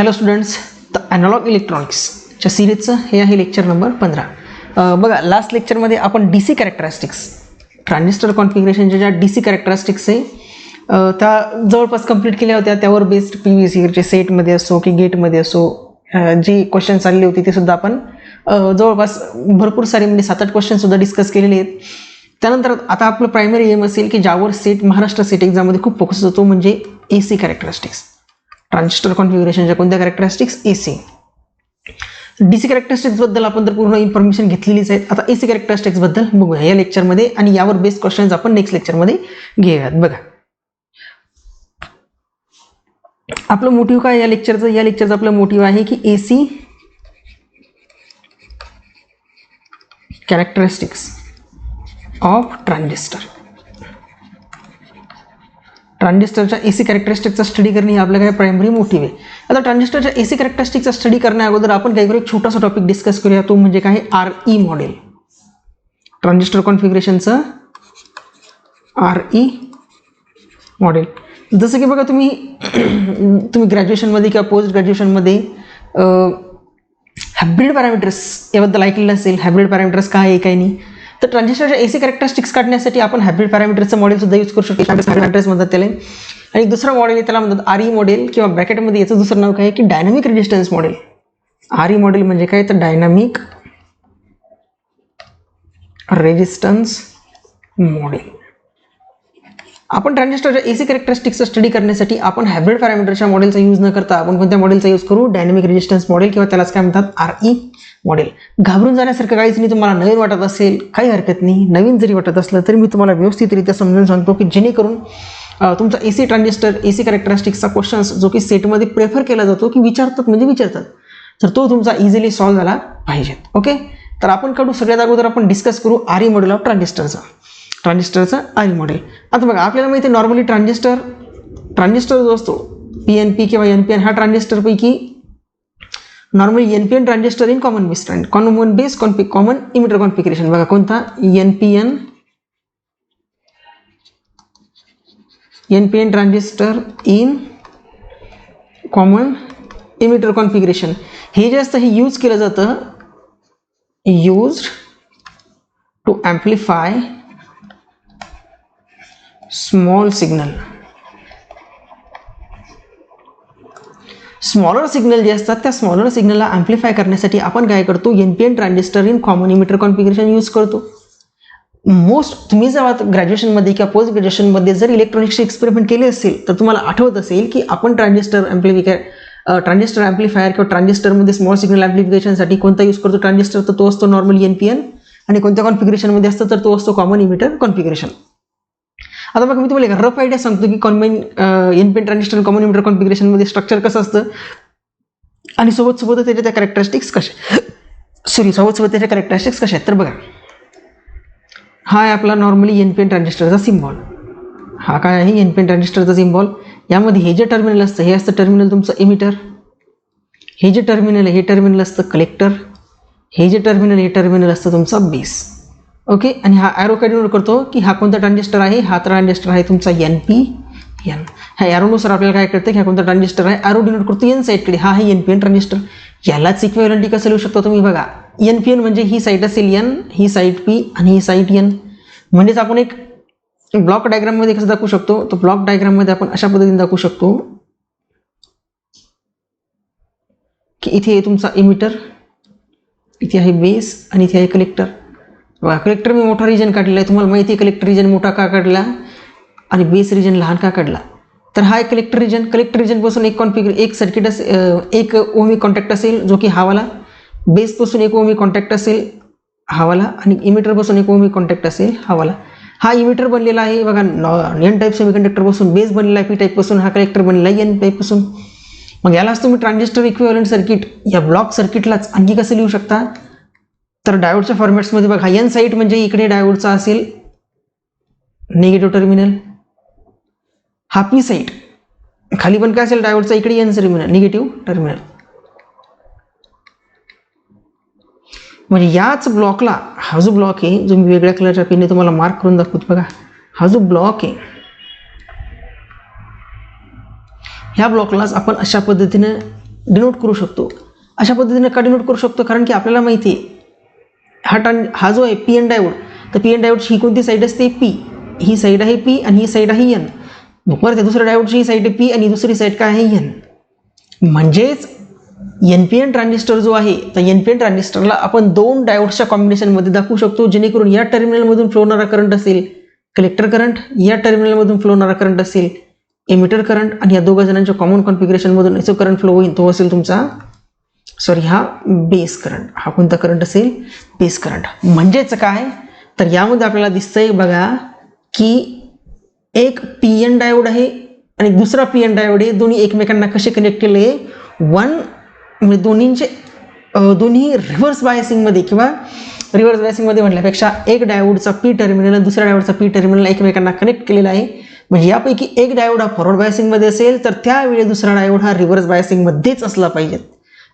Hello students, the analogue इलेक्ट्रॉनिक्सच्या सिरीजचं हे आहे lecture number 15. बघा, लास्ट लेक्चरमध्ये आपण डी सी कॅरेक्टरिस्टिक्स, ट्रान्झिस्टर कॉन्फिगरेशनच्या ज्या डी सी कॅरेक्टरिस्टिक्स आहे त्या जवळपास कंप्लीट केल्या होत्या. त्यावर बेस्ड PVC सेटमध्ये असो की गेटमध्ये असो जी क्वेश्चन्स आलेले होते ते सुद्धा आपण जवळपास भरपूर सारे म्हणजे 7-8 क्वेश्चनसुद्धा डिस्कस केलेले आहेत. त्यानंतर आता आपलं प्रायमरी एम असेल की ज्यावर सेट महाराष्ट्र सेट एक्झाममध्ये खूप फोकस होतो म्हणजे AC कॅरेक्टरिस्टिक्स. ट्रान्झिस्टर कॉन्फिगरेशनच्या कोणत्या कॅरेक्टरिस्टिक्स? AC. DC कॅरेक्टरिस्टिक्सबद्दल आपण तर पूर्ण इन्फॉर्मेशन घेतलेलीच आहे. आता AC कॅरेक्टरिस्टिक्सबद्दल बघूया या लेक्चरमध्ये आणि यावर बेस्ड क्वेश्चन्स आपण नेक्स्ट लेक्चरमध्ये घेऊयात. बघा, आपलं मोटिव्ह काय या लेक्चरचं आपलं मोटिव्ह आहे की AC कॅरेक्टरिस्टिक्स ऑफ ट्रान्झिस्टर. ट्रान्झिस्टरच्या AC कॅरेक्टरिस्टिक्सचा स्टडी करणे हे आपलं काय प्रायमरी मोटिव्ह आहे. आता ट्रान्झिस्टरच्या AC कॅरेक्टरिस्टिक्सचा स्टडी करण्या अगोदर आपण काही एक छोटासा टॉपिक डिस्कस करूया. तो म्हणजे काय? RE model. ट्रान्झिस्टर कॉन्फिगरेशनचं RE मॉडेल. जसं की बघा, तुम्ही ग्रॅज्युएशनमध्ये किंवा पोस्ट ग्रॅज्युएशनमध्ये हायब्रिड पॅरामीटर्स याबद्दल ऐकलेलं असेल. हायब्रिड पॅरामीटर्स काय आहे काय नाही. तर ट्रान्झिस्टरच्या AC कॅरेक्टरिस्टिक्स काढण्यासाठी आपण हायब्रिड पॅरामीटरचं मॉडेल सुद्धा यूज करू शकतो. पॅरामीटर्स म्हणतात त्याला. आणि एक दुसरा मॉडेल आहे त्याला म्हणतात RE मॉडेल किंवा ब्रॅकेटमध्ये याचं दुसरं नाव काय आहे की dynamic resistance model. RE model म्हणजे काय? तर डायनामिक रेजिस्टन्स मॉडेल. आपण ट्रान्झिस्टरच्या AC कॅरेक्टरिस्टिक्सचा स्टडी करण्यासाठी आपण हायब्रिड पॅरामीटरच्या मॉडेलचा यूज न करता आपण कोणत्या मॉडेलचा यूज करू? डायनामिक रेजिस्टन्स मॉडेल किंवा त्यालाच काय म्हणतात? RE model. घाबरून जाण्यासारखं काहीच नाही. तुम्हाला नवीन वाटत असेल काही हरकत नाही. नवीन जरी वाटत असलं तरी मी तुम्हाला व्यवस्थितरित्या समजून सांगतो की जेणेकरून तुमचा AC ट्रान्झिस्टर AC कॅरेक्टरिस्टिक्सचा क्वेश्चन्स जो की सेटमध्ये प्रेफर केला जातो की विचारतात तर तो तुमचा इझिली सॉल्व्ह झाला पाहिजे. ओके, तर आपण काढू सगळ्यात अगोदर आपण डिस्कस करू RE मॉडेल ऑफ ट्रान्झिस्टरचा RE मॉडेल. आता बघा, आपल्याला माहिती आहे नॉर्मली ट्रान्झिस्टर जो असतो PNP किंवा NPN हा ट्रान्झिस्टरपैकी normally NPN transistor in common emitter configuration. बघा, कोणता? NPN transistor in common emitter configuration. हे जे असतं हे यूज केलं जातं used to amplify smaller signal जे असतात त्या स्मॉलर सिग्नलला ॲम्प्लिफाय करण्यासाठी आपण काय करतो? NPN transistor in common emitter configuration use करतो. तुम्ही जेव्हा ग्रॅज्युएशनमध्ये किंवा पोस्ट ग्रॅज्युएशनमध्ये जर इलेक्ट्रॉनिक्सचे एक्सपेरिमेंट केले असेल तर तुम्हाला आठवत असेल की आपण ट्रान्झिस्टर ॲम्प्लिफायर किंवा ट्रान्झिस्टरमध्ये स्मॉल सिग्नल ॲम्प्लिफिकेशनसाठी कोणता यूज करतो ट्रान्झिस्टर? तर तो असतो नॉर्मली NPN. आणि कोणत्या कॉन्फिगरेशनमध्ये असतं? तर तो असतो कॉमन इमिटर कॉन्फिगरेशन. आता बघा, मी तुम्हाला एक रफ आयडिया सांगतो की NPN ट्रान्झिस्टर कॉमन इमिटर कॉन्फिगरेशनमध्ये स्ट्रक्चर कसं असतं आणि सोबत त्याच्या कॅरेक्टरिस्टिक्स कशा आहेत. तर बघा, हा आहे आपला नॉर्मली NPN ट्रान्झिस्टरचा सिम्बॉल. हा काय आहे? NPN ट्रान्झिस्टरचा सिम्बॉल. यामध्ये हे जे टर्मिनल असतं हे असतं टर्मिनल तुमचं इमिटर. हे जे टर्मिनल आहे हे टर्मिनल असतं कलेक्टर. हे जे टर्मिनल असतं तुमचा बेस. ओके, आणि हा ॲरो काय डिनोट करतो की हा कोणता ट्रान्झिस्टर आहे? हा ट्रान्झिस्टर आहे तुमचा NPN. ह्या ॲरोनुसार आपल्याला काय कळतं की हा कोणता ट्रान्झिस्टर आहे? ॲरो डिनोट करतो N साईडकडे. हा आहे NPN ट्रान्झिस्टर. यालाच इक्विव्हॅलेंटली कसं लिहू शकतो तुम्ही? बघा, NPN म्हणजे ही साईड असेल N, ही साईड P आणि ही साईड N. म्हणजेच आपण एक ब्लॉक डायग्राममध्ये कसं दाखवू शकतो? तो ब्लॉक डायग्राममध्ये आपण अशा पद्धतीने दाखवू शकतो की इथे आहे तुमचा इमिटर, इथे आहे बेस आणि इथे आहे कलेक्टर. बघा, कलेक्टर मी मोठा रिजन काढलेला आहे. तुम्हाला माहिती आहे कलेक्टर रिजन मोठा का काढला आणि बेस रिजन लहान का काढला? तर हा एक कलेक्टर रिजनपासून एक सर्किट असेल, एक ओहमिक कॉन्टॅक्ट असेल जो की हावाला. बेसपासून एक ओहमिक कॉन्टॅक्ट असेल हावाला आणि इमिटरपासून एक ओहमिक कॉन्टॅक्ट असेल हावाला. हा इमिटर बनलेला आहे बघा N टाईप सेमीकंडक्टरपासून. बेस बनलेला आहे P टाईपपासून. हा कलेक्टर बनलेला आहे N टाईपपासून. मग यालाच तुम्ही ट्रान्झिस्टर इक्विव्हॅलेंट सर्किट या ब्लॉक सर्किटलाच आणखी कसं लिहू शकता? तर डायोडच्या फॉर्मॅट्समध्ये बघा, N साईड म्हणजे इकडे डायोडचा असेल निगेटिव्ह टर्मिनल. हा P साईड. खाली पण काय असेल डायोडचा? इकडे N टर्मिनल निगेटिव्ह टर्मिनल. म्हणजे याच ब्लॉकला हा जो ब्लॉक आहे जो मी वेगळ्या कलरच्या पेनने तुम्हाला मार्क करून दाखवतो बघा, हा जो ब्लॉक आहे ह्या ब्लॉकलाच आपण अशा पद्धतीने डिनोट करू शकतो. अशा पद्धतीने का डिनोट करू शकतो, कारण की आपल्याला माहिती आहे हा जो आहे पी एन डायोड, तर पी एन डायोडची ही कोणती साईड असते, पी, ही साईड आहे पी आणि ही साईड आहे एन. परत दुसऱ्या डायोडची ही साईड आहे पी आणि दुसरी साईड काय आहे, एन. म्हणजेच एन पी एन ट्रान्झिस्टर जो आहे, तर एन पी एन ट्रान्झिस्टरला आपण दोन डायोड्सच्या कॉम्बिनेशनमध्ये दाखवू शकतो, जेणेकरून या टर्मिनलमधून फ्लो होणारा करंट असेल कलेक्टर करंट, या टर्मिनलमधून फ्लो होणारा करंट असेल एमिटर करंट, आणि या दोघा जणांच्या कॉमन कॉन्फिगरेशनमधून जो करंट फ्लो होईल तो असेल तुमचा हा बेस करंट. हा कोणता करंट असेल, बेस करंट. म्हणजेच काय, तर यामध्ये आपल्याला दिसतंय बघा की एक पी एन डायोड आहे आणि दुसरा पी एन डायोड आहे, दोन्ही एकमेकांना कसे कनेक्ट केले, म्हणजे दोन्ही रिव्हर्स बायसिंगमध्ये, किंवा रिव्हर्स बायसिंगमध्ये म्हटल्यापेक्षा एक डायोडचा पी टर्मिनल आणि दुसऱ्या डायोडचा पी टर्मिनल एकमेकांना कनेक्ट केलेला आहे. म्हणजे यापैकी एक डायोड हा फॉरवर्ड बायसिंगमध्ये असेल तर त्यावेळी दुसरा डायोड हा रिव्हर्स बायसिंगमध्येच असला पाहिजे.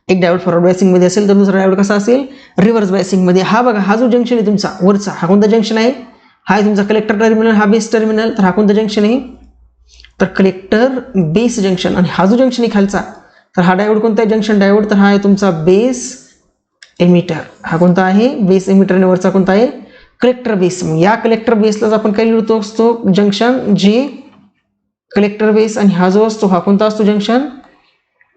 एक डायोड फॉरवर्ड बायसिंगमध्ये असेल तर दुसरा डायोड कसा असेल, रिव्हर्स बायसिंगमध्ये. हा बघा, हा जो जंक्शन आहे तुमचा वरचा, हा कोणता जंक्शन आहे, हा आहे तुमचा कलेक्टर टर्मिनल, हा बेस टर्मिनल. तर हा कोणता जंक्शन आहे, तर कलेक्टर बेस जंक्शन. आणि हा जो जंक्शन आहे खालचा, तर हा डायोड कोणता आहे, जंक्शन डायोड, तर हा आहे तुमचा बेस एमिटर. हा कोणता आहे, बेस एमिटर. आणि वरचा कोणता आहे, कलेक्टर बेस. मग या कलेक्टर बेसलाच आपण काय लिहितो असतो, जंक्शन जे कलेक्टर बेस. आणि हा जो असतो हा कोणता असतो, जंक्शन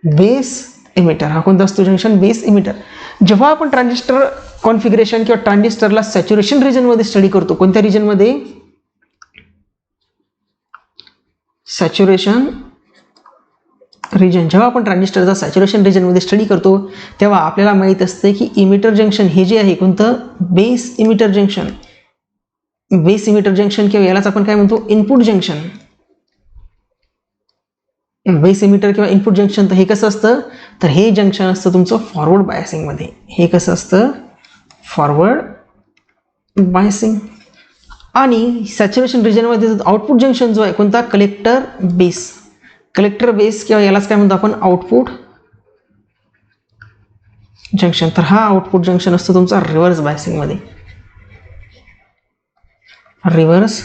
बेस एमिटर. हा कोणता असतो, जंक्शन बेस एमिटर. जेव्हा आपण ट्रान्झिस्टर कॉन्फिगरेशन किंवा ट्रान्झिस्टरला सॅच्युरेशन रिजनमध्ये स्टडी करतो, कोणत्या रिजनमध्ये, सॅच्युरेशन रिजन. जेव्हा आपण ट्रान्झिस्टरचा सॅच्युरेशन रिजनमध्ये स्टडी करतो तेव्हा आपल्याला माहित असते की इमिटर जंक्शन हे जे आहे कोणतं, base emitter junction. Base emitter junction किंवा यालाच आपण काय म्हणतो, इनपुट जंक्शन. बेस इमिटर किंवा इनपुट जंक्शन. तर हे कसं असतं, तर हे जंक्शन असतं तुमचं फॉरवर्ड बायसिंगमध्ये. हे कसं असतं, फॉरवर्ड बायसिंग. आणि सॅच्युरेशन रिजनमध्ये आउटपुट जंक्शन जो आहे कोणता, कलेक्टर बेस. कलेक्टर बेस किंवा यालाच काय म्हणतो आपण, आउटपुट जंक्शन. तर हा आउटपुट जंक्शन असतो तुमचा रिव्हर्स बायसिंगमध्ये. रिव्हर्स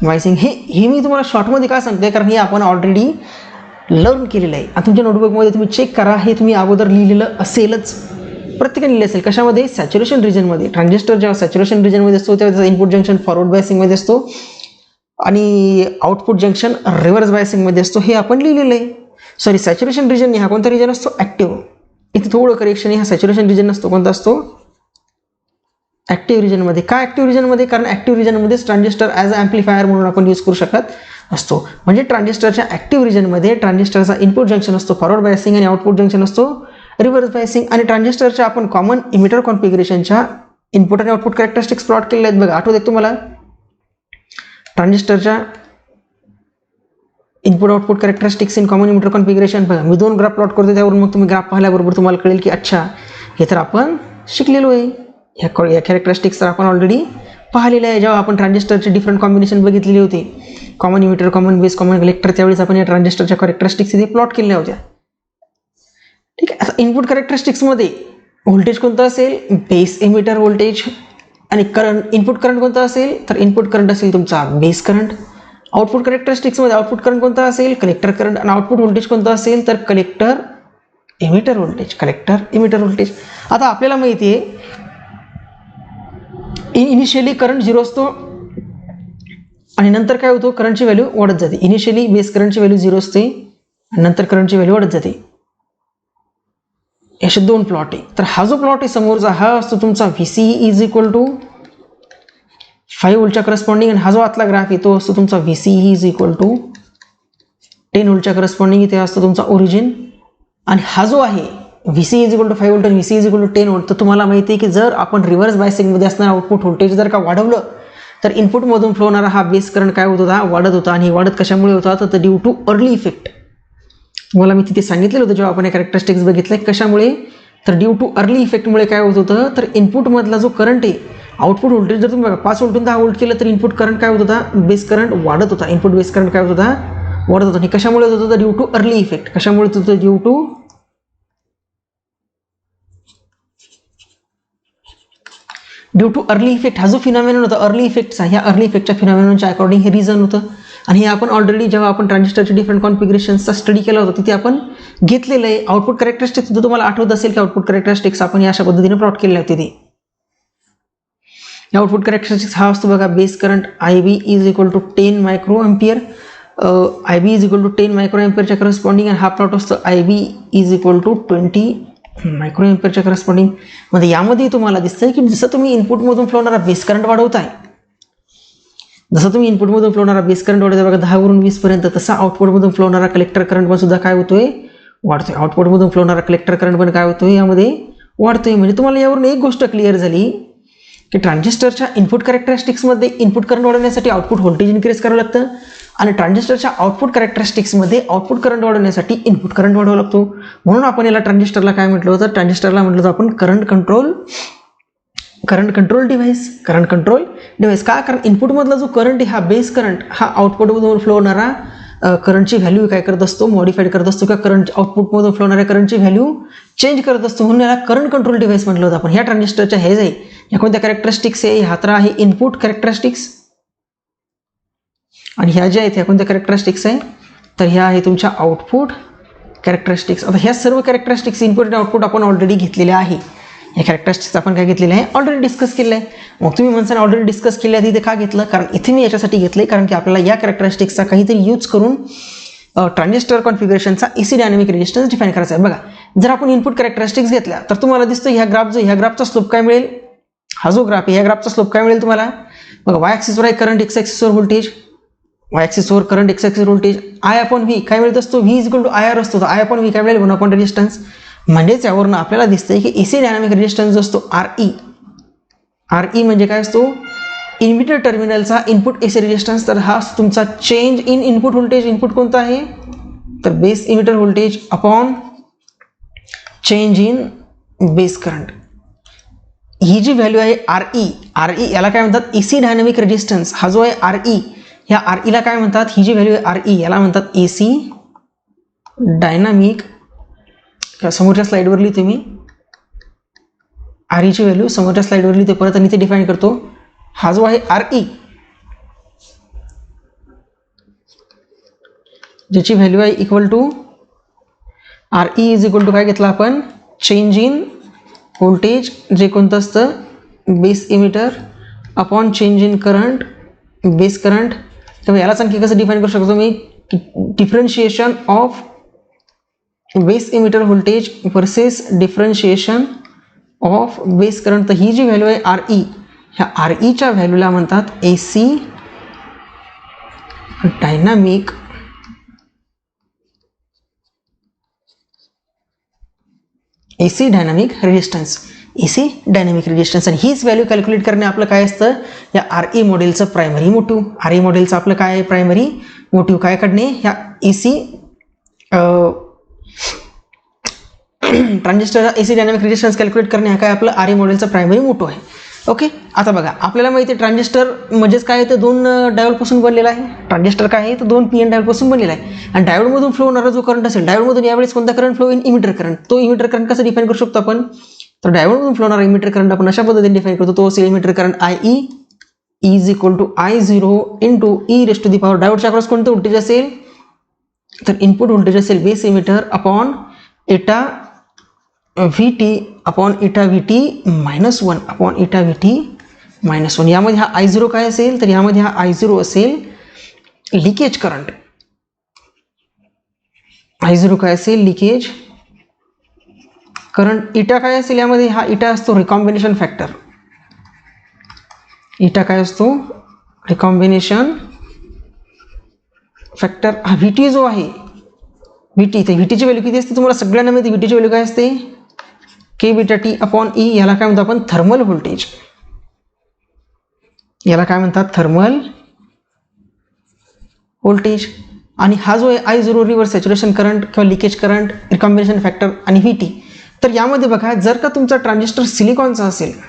बायसिंग हे मी तुम्हाला शॉर्टमध्ये काय सांगते, कारण हे आपण ऑलरेडी लर्न केलेलं आहे. आता तुमच्या नोटबुकमध्ये तुम्ही चेक करा, हे तुम्ही अगोदर लिहिलेलं असेलच, प्रत्येकाने लिहिलं असेल. कशामध्ये, सॅच्युरेशन रिजनमध्ये. ट्रान्झिस्टर जेव्हा सॅच्युरेशन रिजनमध्ये असतो तेव्हा त्याचा इनपुट जंक्शन फॉरवर्ड बायसिंगमध्ये असतो आणि आउटपुट जंक्शन रिव्हर्स बायसिंगमध्ये असतो. हे आपण लिहिलेलं आहे. सॉरी, सॅच्युरेशन रिजन हा कोणता रिजन असतो, ॲक्टिव्ह. इथे थोडं करेक्शन आहे, हा सॅच्युरेशन रिजन नसतो, कोणता असतो, ॲक्टिव्ह रिजनमध्ये. का ॲक्टिव्ह रिजनमध्ये, कारण ॲक्टिव्ह रिजनमध्येच ट्रान्झिस्टर ॲज अ ॲम्प्लिफायर म्हणून आपण यूज करू शकत असतो. म्हणजे ट्रान्झिस्टरच्या ॲक्टिव्ह रिजनमध्ये ट्रान्झिस्टरचा इनपुट जंक्शन असतो फॉरवर्ड बायसिंग आणि आउटपुट जंक्शन असतो रिव्हर्स बायसिंग. आणि ट्रान्झिस्टरच्या आपण कॉमन इमिटर कॉन्फिगरेशनच्या इनपुट आणि आउटपुट कॅरेक्टरिस्टिक्स प्लॉट केलेले आहेत बघा. आठवत तुम्हाला, ट्रान्झिस्टरच्या input output characteristics in common emitter configuration. बघा, मी 2 ग्राफ प्लॉट करतो, त्यावरून मग तुम्ही ग्राफ पाहिल्याबरोबर तुम्हाला कळेल की अच्छा हे तर आपण शिकलेलो आहे. या कॅरेक्टरिस्टिक्स तर आपण ऑलरेडी पाहिलेलं आहे. जेव्हा आपण ट्रान्झिस्टरचे डिफरंट कॉम्बिनेशन बघितलेले होते, common emitter, common base, common collector, त्यावेळेस आपण या ट्रान्झिस्टरच्या कॅरेक्टरिस्टिक्स इथे प्लॉट केलेल्या होत्या. ठीक आहे. आता इनपुट कॅरेक्टरिस्टिक्समध्ये व्होल्टेज कोणतं असेल, बेस इमिटर व्होल्टेज. आणि करंट, इनपुट करंट कोणता असेल, तर इनपुट करंट असेल तुमचा बेस करंट. आउटपुट कॅरेक्टरिस्टिक्समध्ये आउटपुट करंट कोणता असेल, कलेक्टर करंट. आणि आउटपुट व्होल्टेज कोणतं असेल, तर collector emitter voltage. Collector emitter voltage. आता आपल्याला माहिती आहे इनिशियली करंट 0 असतो आणि नंतर काय होतो, करंटची व्हॅल्यू वाढत जाते. इनिशियली बेस करंटची व्हॅल्यू 0 असते आणि नंतर करंटची व्हॅल्यू वाढत जाते. असे 2 प्लॉट आहे. तर हा जो प्लॉट आहे समोरचा, हा असतो तुमचा VCE इज इक्वल टू 5 व्होल्टच्या करस्पॉन्डिंग. आणि हा जो आतला ग्राफ आहे तो असतो तुमचा VCE इज इक्वल टू 10 व्होल्टच्या करस्पॉन्डिंग. इथे असतो तुमचा ओरिजिन. आणि हा जो आहे VCE is equal to 5 volt आणि VCE is equal to 10 volt. तर तुम्हाला माहिती आहे की जर आपण रिव्हर्स बायसिंगमध्ये असणारा आउटपुट व्होल्टेज जर का वाढवलं तर इनपुटमधून फ्लो होणारा हा बेस करंट काय होत होता, वाढत होता. आणि वाढत कशामुळे होता, तर ड्यू टू अर्ली इफेक्ट. मला मी तिथे सांगितलेलं होतं जेव्हा आपण हे कॅरेक्टरिस्टिक्स बघितले, कशामुळे, तर ड्यू टू अर्ली इफेक्टमुळे काय होत होतं, तर इनपुटमधला जो करंट आहे, आउटपुट व्होल्टेज जर तुम्ही 5 व्होल्टून 10 व्होल्ट केलं तर इनपुट करंट काय होत होता, बेस करंट वाढत होता. इनपुट बेस करंट काय होत होता, वाढत होता. आणि कशामुळे होत होतं, ड्यू टू अर्ली इफेक्ट. कशामुळे होत होतं, due to due to Early effect, हा जो फिनॉमिनन होता अर्ली इफेक्टचा, ह्या अर्ली इफेक्टच्या फिनॉमिननच्या अकॉर्डिंग हे रिझन होतं. आणि हे आपण ऑलरेडी जेव्हा आपण ट्रान्झिस्टरचे डिफरंट कॉन्फिगरेशनचा स्टडी केला होता तिथे आपण घेतलेलं आहे. आउटपुट कॅरेक्टरिस्टिक्स सुद्धा तुम्हाला आठवत असेल की आउटपुट कॅरेक्टरिस्टिक्स आपण अशा पद्धतीने प्लॉट केले होते. ते आउटपुट कॅरेक्टरिस्टिक्स हा असतो बघा, base current IB is equal to 10 micro ampere, IB is equal to 10 micro एम्पियरच्या करस्पॉन्डिंग, आणि हा प्लॉट असतो IB is equal to 20 micro एम्पियरच्या करस्पॉन्डिंग. म्हणजे यामध्ये तुम्हाला दिसतंय की जसं तुम्ही इनपुटमधून फ्लो होणारा बेस करंट वाढवताय, जसं तुम्ही इनपुटमधून फ्लो होणारा बेस करंट वाढवताय बघा 10 वरून 20 पर्यंत, तसा आउटपुटमधून फ्लो होणारा कलेक्टर करंट पण सुद्धा काय होतोय, वाढतोय. आउटपुटमधून फ्लो होणारा कलेक्टर करंट पण काय होतोय, यामध्ये वाढतोय. म्हणजे तुम्हाला यावरून एक गोष्ट क्लिअर झाली की ट्रान्झिस्टरच्या इनपुट कॅरेक्टरिस्टिक्समध्ये इनपुट करंट वाढवण्यासाठी आउटपुट व्होल्टेज इन्क्रीज करावं लागतं, आणि ट्रान्झिस्टरच्या आउटपुट कॅरेक्टरिस्टिक्समध्ये आउटपुट करंट वाढवण्यासाठी इनपुट करंट वाढवावा लागतो. म्हणून आपण याला ट्रान्झिस्टरला काय म्हटलं होतं, ट्रान्झिस्टरला म्हटलं होतं आपण करंट कंट्रोल डिव्हाइस. का? कारण इनपुटमधला जो करंट आहे हा बेस करंट हा आउटपुटमधून फ्लो होणारा करंटची व्हॅल्यू काय करत असतो, मॉडिफाईड करत असतो, किंवा करंट आउटपुटमधून फ्लो होणाऱ्या करंटची व्हॅल्यू चेंज करत असतो. म्हणून याला करंट कंट्रोल डिव्हाइस म्हटलं होतं आपण. ह्या ट्रान्झिस्टरच्या हे जाई या कोणत्या कॅरेक्टरिस्टिक्स आहे, ह्या तर आहे इनपुट कॅरेक्टरिस्टिक्स, आणि ह्या ज्या आहेत ह्या कोणत्या कॅरेक्टरिस्टिक्स आहे, तर ह्या आहे तुमच्या आउटपुट कॅरेक्टरिस्टिक्स. आता ह्या सर्व कॅरेक्टरिस्टिक्स इनपुट आणि आउटपुट आपण ऑलरेडी घेतलेल्या आहे. या कॅरेक्टरिस्टिक्स आपण काय घेतलेलं आहे, ऑलरेडी डिस्कस केलं आहे. मग तुम्ही म्हणसान ऑलरेडी डिस्कस केलं आहे, इथे का घेतलं, कारण इथे मी याच्यासाठी घेतलं कारण की आपल्याला या कॅरेक्टरिस्टिक्सचा काहीतरी यूज करून ट्रान्झिस्टर कॉन्फिगरेशनचा AC डायनॅमिक रेजिस्टन्स डिफाईन करायचा आहे. बघा, जर आपण इनपुट कॅरेक्टरिस्टिक्स घेतल्या तर तुम्हाला दिसतं ह्या ग्राफचा स्लोप काय मिळेल, हा जो ग्राफ आहे ह्या ग्राफचा स्लोप काय मिळेल तुम्हाला बघा. वाय ॲक्सिसवर आहे करंट, एक्स ॲक्सिसवर व्होल्टेज, वाय ॲक्सिसवर current, X axis voltage. I/V काय मिळत असतो, V इक्वल टू IR असतो. तर I/V काय मिळेल, 1 रेजिस्टन्स. म्हणजेच यावरून आपल्याला दिसतंय की AC डायनॅमिक रेजिस्टन्स जो असतो RE म्हणजे काय असतो, इनव्हर्टर टर्मिनलचा इनपुट AC रेजिस्टन्स. तर हा तुमचा change in input voltage. Input कोणता आहे, तर base emitter voltage upon change in base current. ही जी व्हॅल्यू आहे RE याला काय म्हणतात, AC डायनॅमिक रेजिस्टन्स. हा जो आहे RE, ह्या RE ला काय म्हणतात, ही जी व्हॅल्यू आहे RE याला म्हणतात AC डायनॅमिक. समोरच्या स्लाइडवर लिहितो मी RE ची व्हॅल्यू, समोरच्या स्लाइडवर लिहितो परत आणि ते डिफाईन करतो. हा जो आहे RE ज्याची व्हॅल्यू आहे equal to RE is equal to काय घेतला आपण, चेंज इन व्होल्टेज जे कोणतं असतं base emitter upon change in current base current. तर यालाच आणखी कसं डिफाईन करू शकतो मी, differentiation of base emitter voltage versus differentiation of base current. तर ही जी व्हॅल्यू आहे RE, ह्या REच्या व्हॅल्यूला म्हणतात AC dynamic resistance. AC dynamic resistance. आणि हीच व्हॅल्यू कॅल्क्युलेट करणे आपलं काय असतं, या RE मॉडेलचं प्रायमरी मोटिव्ह. RE मॉडेलचं आपलं काय आहे, प्रायमरी मोटिव्ह काय काढणे, ह्या AC transistor AC dynamic resistance calculate करणे हा काय आपलं RE मॉडेलचा प्रायमरी मोटिव्ह आहे. ओके, आता बघा आपल्याला माहिती आहे ट्रान्झिस्टर म्हणजेच काय आहे, तर 2 डायोडपासून बनलेला आहे. ट्रान्झिस्टर काय आहे, तर 2 PN डायोडपासून बनलेला आहे. आणि डायोडमधून फ्लो होणारा जो करंट असेल, डायोडमधून यावेळेस कोणता current flow in emitter current. तो इमिटर करंट कसं डिफाईन करू शकतो आपण, तर डायोडमधून फ्लो होणारा इमिटर करंट आपण अशा पद्धतीने डिफाईन करतो. तो असेल emitter current IE is equal to I0 into E raise to the power. डायोडच्या अक्रॉस कोणतं व्होल्टेज असेल, तर इनपुट व्होल्टेज असेल base emitter upon eta VT upon eta VT -1 upon eta VT -1. यामध्ये हा I0 काय असेल, तर यामध्ये हा I0 असेल लिकेज करंट. I0 काय असेल, लिकेज करंट. इटा काय असेल, यामध्ये हा इटा असतो रिकॉम्बिनेशन फॅक्टर. इटा काय असतो, रिकॉम्बिनेशन फॅक्टर. हा VT जो आहे VT, तर VTची व्हॅल्यू किती असते तुम्हाला सगळ्यांना माहिती. VTची व्हॅल्यू काय असते, K beta T upon E. याला काय म्हणतो आपण, थर्मल व्होल्टेज. याला काय म्हणतात, थर्मल व्होल्टेज. आणि हा जो आहे I0 रिव्हर्स सॅच्युरेशन करंट किंवा लिकेज करंट, रिकॉम्बिनेशन फॅक्टर आणि VT. तर यामध्ये बघा, जर का तुमचा ट्रान्झिस्टर सिलिकॉनचा असेल,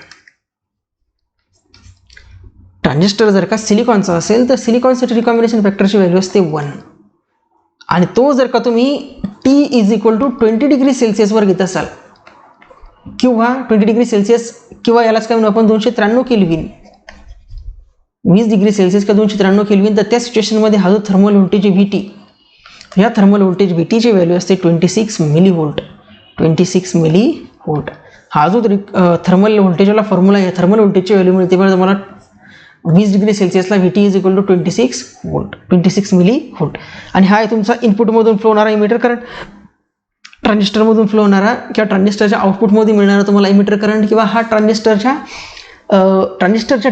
तर सिलिकॉनसाठी रिकॉम्बिनेशन फॅक्टरची व्हॅल्यू असते 1. आणि तो जर का तुम्ही T is equal to 20 degree सेल्सिअसवर घेत असाल, किंवा 20 डिग्री सेल्सिअस किंवा यालाच काय म्हणू आपण 293 केल्विन, 20 डिग्री सेल्सिअस किंवा 293 केल्विन, तर त्या सिच्युएशनमध्ये हा जो थर्मल व्होल्टेज VT, या थर्मल व्होल्टेज VTची व्हॅल्यू असते 26 मिलीव्होल्ट. 26 मिलीव्होल्ट हा जो थर्मल व्होल्टेजवाला फॉर्म्युला आहे, थर्मल व्होल्टेजची व्हॅल्यू मिळते बघा तुम्हाला 20 डिग्री सेल्सिअसला VT is equal to 26 volt, 26 millivolt. आणि हा आहे तुमचा इनपुटमधून फ्लो होणारा इमिटर करंट, ट्रान्झिस्टरमधून फ्लो होणारा किंवा ट्रान्झिस्टरच्या आउटपुटमध्ये मिळणारा तुम्हाला इमिटर करंट, किंवा हा ट्रान्झिस्टरच्या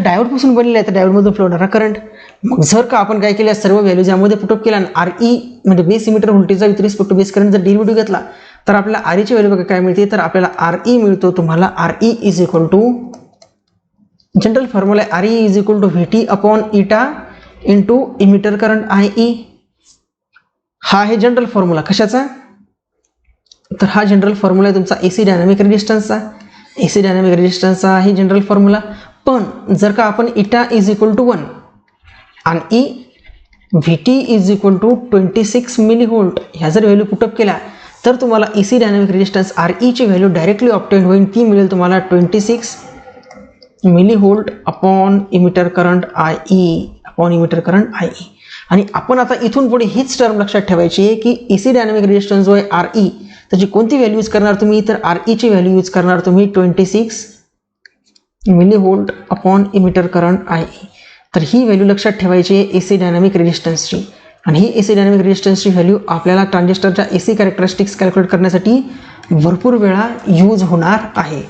डायोडपासून बनलेला आहे, तर डायोडमधून फ्लो होणारा करंट. मग जर का आपण काय केलं, सर्व व्हॅल्यूज यामध्ये पुटअप केला आणि RE म्हणजे बेस इमिटर व्होल्टेजचा with respect to base current जर डेरिव्हेटिव्ह घेतला, तर आपल्याला RE ची व्हॅल्यू बघा काय मिळते, तर आपल्याला RE मिळतो तुम्हाला RE is equal to, general formula आहे RE is equal to VT upon eta into emitter current IE. हा आहे जनरल फॉर्म्युला कशाचा, तर हा जनरल फॉर्म्युला आहे तुमचा AC डायनामिक रेजिस्टन्सचा. AC डायनामिक रेजिस्टन्सचा आहे जनरल फॉर्म्युला. पण जर का आपण इटा इज इक्वल टू 1 आणि VT is equal to 26 millivolt ह्या जर व्हॅल्यू पुटअप केल्या, तर तुम्हाला AC डायनामिक रेजिस्टन्स RE ची व्हॅल्यू डायरेक्टली ऑब्टेन होईल. ती मिळेल तुम्हाला 26 millivolt upon emitter current IE. आणि आपण आता इथून पुढे हीच टर्म लक्षात ठेवायची आहे की AC डायनामिक रेजिस्टन्स जो आहे RE, त्याची कोणती व्हॅल्यू यूज करणार तुम्ही, तर RE ची व्हॅल्यू यूज करणार तुम्ही 26 millivolt upon emitter current IE. तर ही व्हॅल्यू लक्षात ठेवायची आहे AC डायनामिक रेजिस्टन्सची. आणि ही AC डायनामिक रेजिस्टन्सची व्हॅल्यू आपल्याला ट्रान्झिस्टरच्या AC कॅरेक्टरिस्टिक्स कॅल्क्युलेट करण्यासाठी भरपूर वेळा यूज होणार आहे.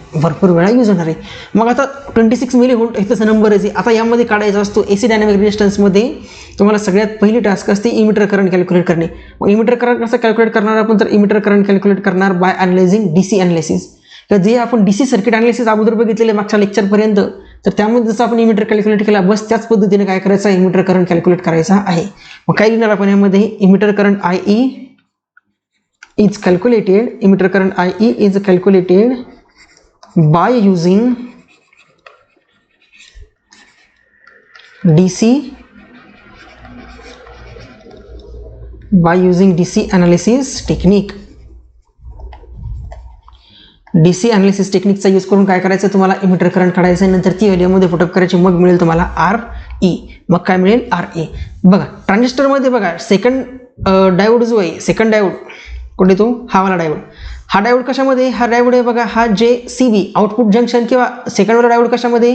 मग आता 26 मिलीव्होल्ट इथं नंबर आहे, आता यामध्ये काढायचा असतो AC डायनामिक रेजिस्टन्समध्ये तुम्हाला सगळ्यात पहिली टास्क असते इमिटर करंट कॅल्क्युलेट करणे. मग इमिटर करंट कसं कॅल्क्युलेट करणार आपण, तर इमिटर करंट कॅल्क्युलेट करणार बाय अनालायझिंग DC अनालिसिस. तर जे आपण DC सर्किट अनालिसिस अगोदर बघितलेले मागच्या लेक्चरपर्यंत, तर त्यामध्ये जसं आपण इमिटर कॅल्क्युलेट केला, बस त्याच पद्धतीने काय करायचं आहे, इमिटर करंट कॅल्क्युलेट करायचा आहे. मग काय लिहिणार आपण यामध्ये, emitter current IE is calculated, emitter current IE is calculated by using DC analysis technique. DC analysis टेक्निकचा यूज करून काय करायचं, तुम्हाला इमिटर करंट काढायचं आहे, नंतर ती व्हॅल्यूमध्ये पुटअप करायची, मग मिळेल तुम्हाला RE. मग काय मिळेल RE. बघा ट्रान्झिस्टरमध्ये बघा सेकंड डायोड जो आहे, सेकंड डायोड कुठे तो, हा वाला डायोड, हा डायोड कशामध्ये, हा डायोड आहे बघा, हा JCB आउटपुट जंक्शन किंवा सेकंड वाला डायोड कशामध्ये,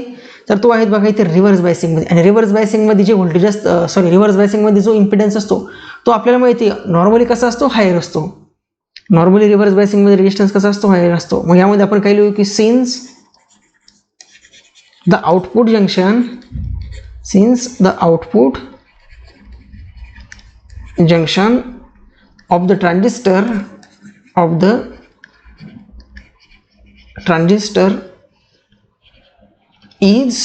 तर तो आहे बघा इथे रिव्हर्स बायसिंगमध्ये. आणि रिव्हर्स बायसिंगमध्ये जे व्होल्टेज असतं, रिव्हर्स बायसिंगमध्ये जो इम्पिडन्स असतो तो आपल्याला माहिती आहे नॉर्मली कसा असतो, हायर असतो. नॉर्मली रिव्हर्स बायसिंगमध्ये रेजिस्टन्स कसा असतो, हायर असतो. मग यामध्ये आपण काय लिहू की since the output junction of the transistor is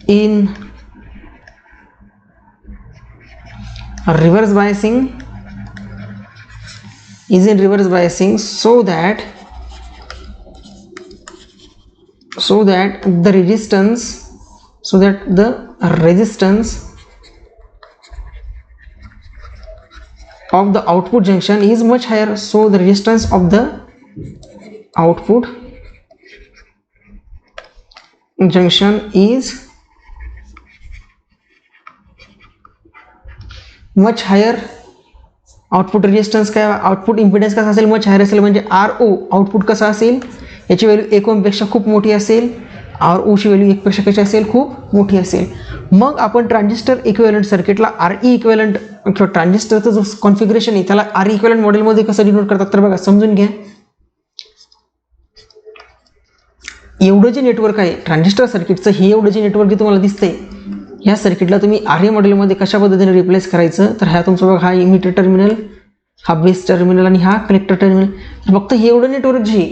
in reverse biasing, so that the resistance of the output junction is much higher. So the resistance of the output junction is much higher. Output resistance काय, output impedance कसा असेल, much higher असेल. म्हणजे RO output कसा असेल, याची value 1 ओम पेक्षा खूप मोठी असेल. RO ची व्हॅल्यू 1 पेक्षा कशी असेल, खूप मोठी असेल. मग आपण ट्रान्झिस्टर इक्विव्हॅलंट सर्किटला RE इक्विव्हॅलंट किंवा ट्रान्झिस्टरचं जो कॉन्फिगरेशन आहे त्याला RE इक्विव्हॅलंट मॉडेलमध्ये कसं डिनोट करतात, तर बघा समजून घ्या. एवढं जे नेटवर्क आहे ट्रान्झिस्टर सर्किटचं, हे एवढं जे नेटवर्क तुम्हाला दिसतंय, या सर्किटला तुम्ही RE मॉडेलमध्ये कशा पद्धतीने रिप्लेस करायचं, तर हा तुमचा बघा, हा इमिटर टर्मिनल, हा बेस टर्मिनल आणि हा कलेक्टर टर्मिनल. फक्त हे एवढं नेटवर्क जे,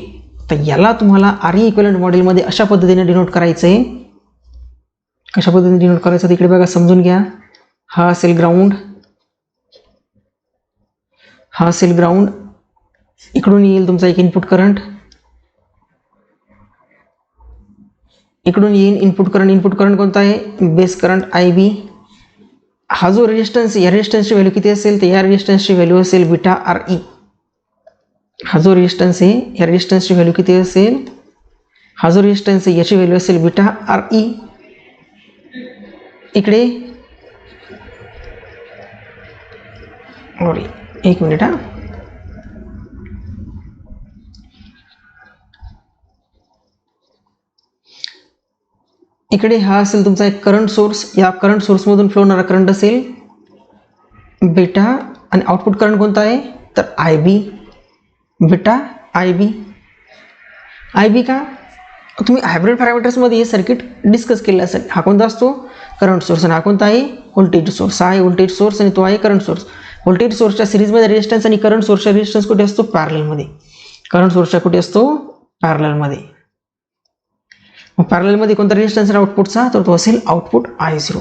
तर याला तुम्हाला RE इक्विव्हॅलंट मॉडेलमध्ये अशा पद्धतीने डिनोट करायचं आहे. कशा पद्धतीने डिनोट करायचं तिकडे बघा समजून घ्या. हा असेल ग्राउंड, हा असेल ग्राउंड, इकडून येईल तुमचा एक इनपुट करंट, इकडून येईल इनपुट करंट कोणता आहे, बेस करंट IB. हा जो रेजिस्टन्स, या रेजिस्टन्सची व्हॅल्यू किती असेल, तर या रेजिस्टन्सची व्हॅल्यू असेल बीटा RE. हा जो रेजिस्टन्स आहे, या रेजिस्टन्सची व्हॅल्यू किती असेल, हा जो रेजिस्टन्स आहे याची व्हॅल्यू असेल बीटा आर ई. इकडे एक मिनिट हा. इकडे हा असेल तुमचा एक करंट सोर्स. या करंट सोर्समधून फ्लो होणारा करंट असेल बीटा आणि आउटपुट करंट कोणता आहे तर I B. Beta I B. I B का तुम्ही हायब्रिड पॅरामीटर्समध्ये हे सर्किट डिस्कस केलं असेल. हा कोणता असतो करंट सोर्स आणि हा कोणता आहे व्होल्टेज सोर्स. हा आहे व्होल्टेज सोर्स आणि तो आहे करंट सोर्स. व्होल्टेज सोर्सच्या सिरीजमध्ये रेजिस्टन्स आणि करंट सोर्सच्या रेजिस्टन्स कुठे असतो पॅरललमध्ये. करंट सोर्सच्या कुठे असतो पॅरललमध्ये. मग पॅरललमध्ये कोणता रेजिस्टन्स आहे आउटपुटचा तर तो असेल output I zero.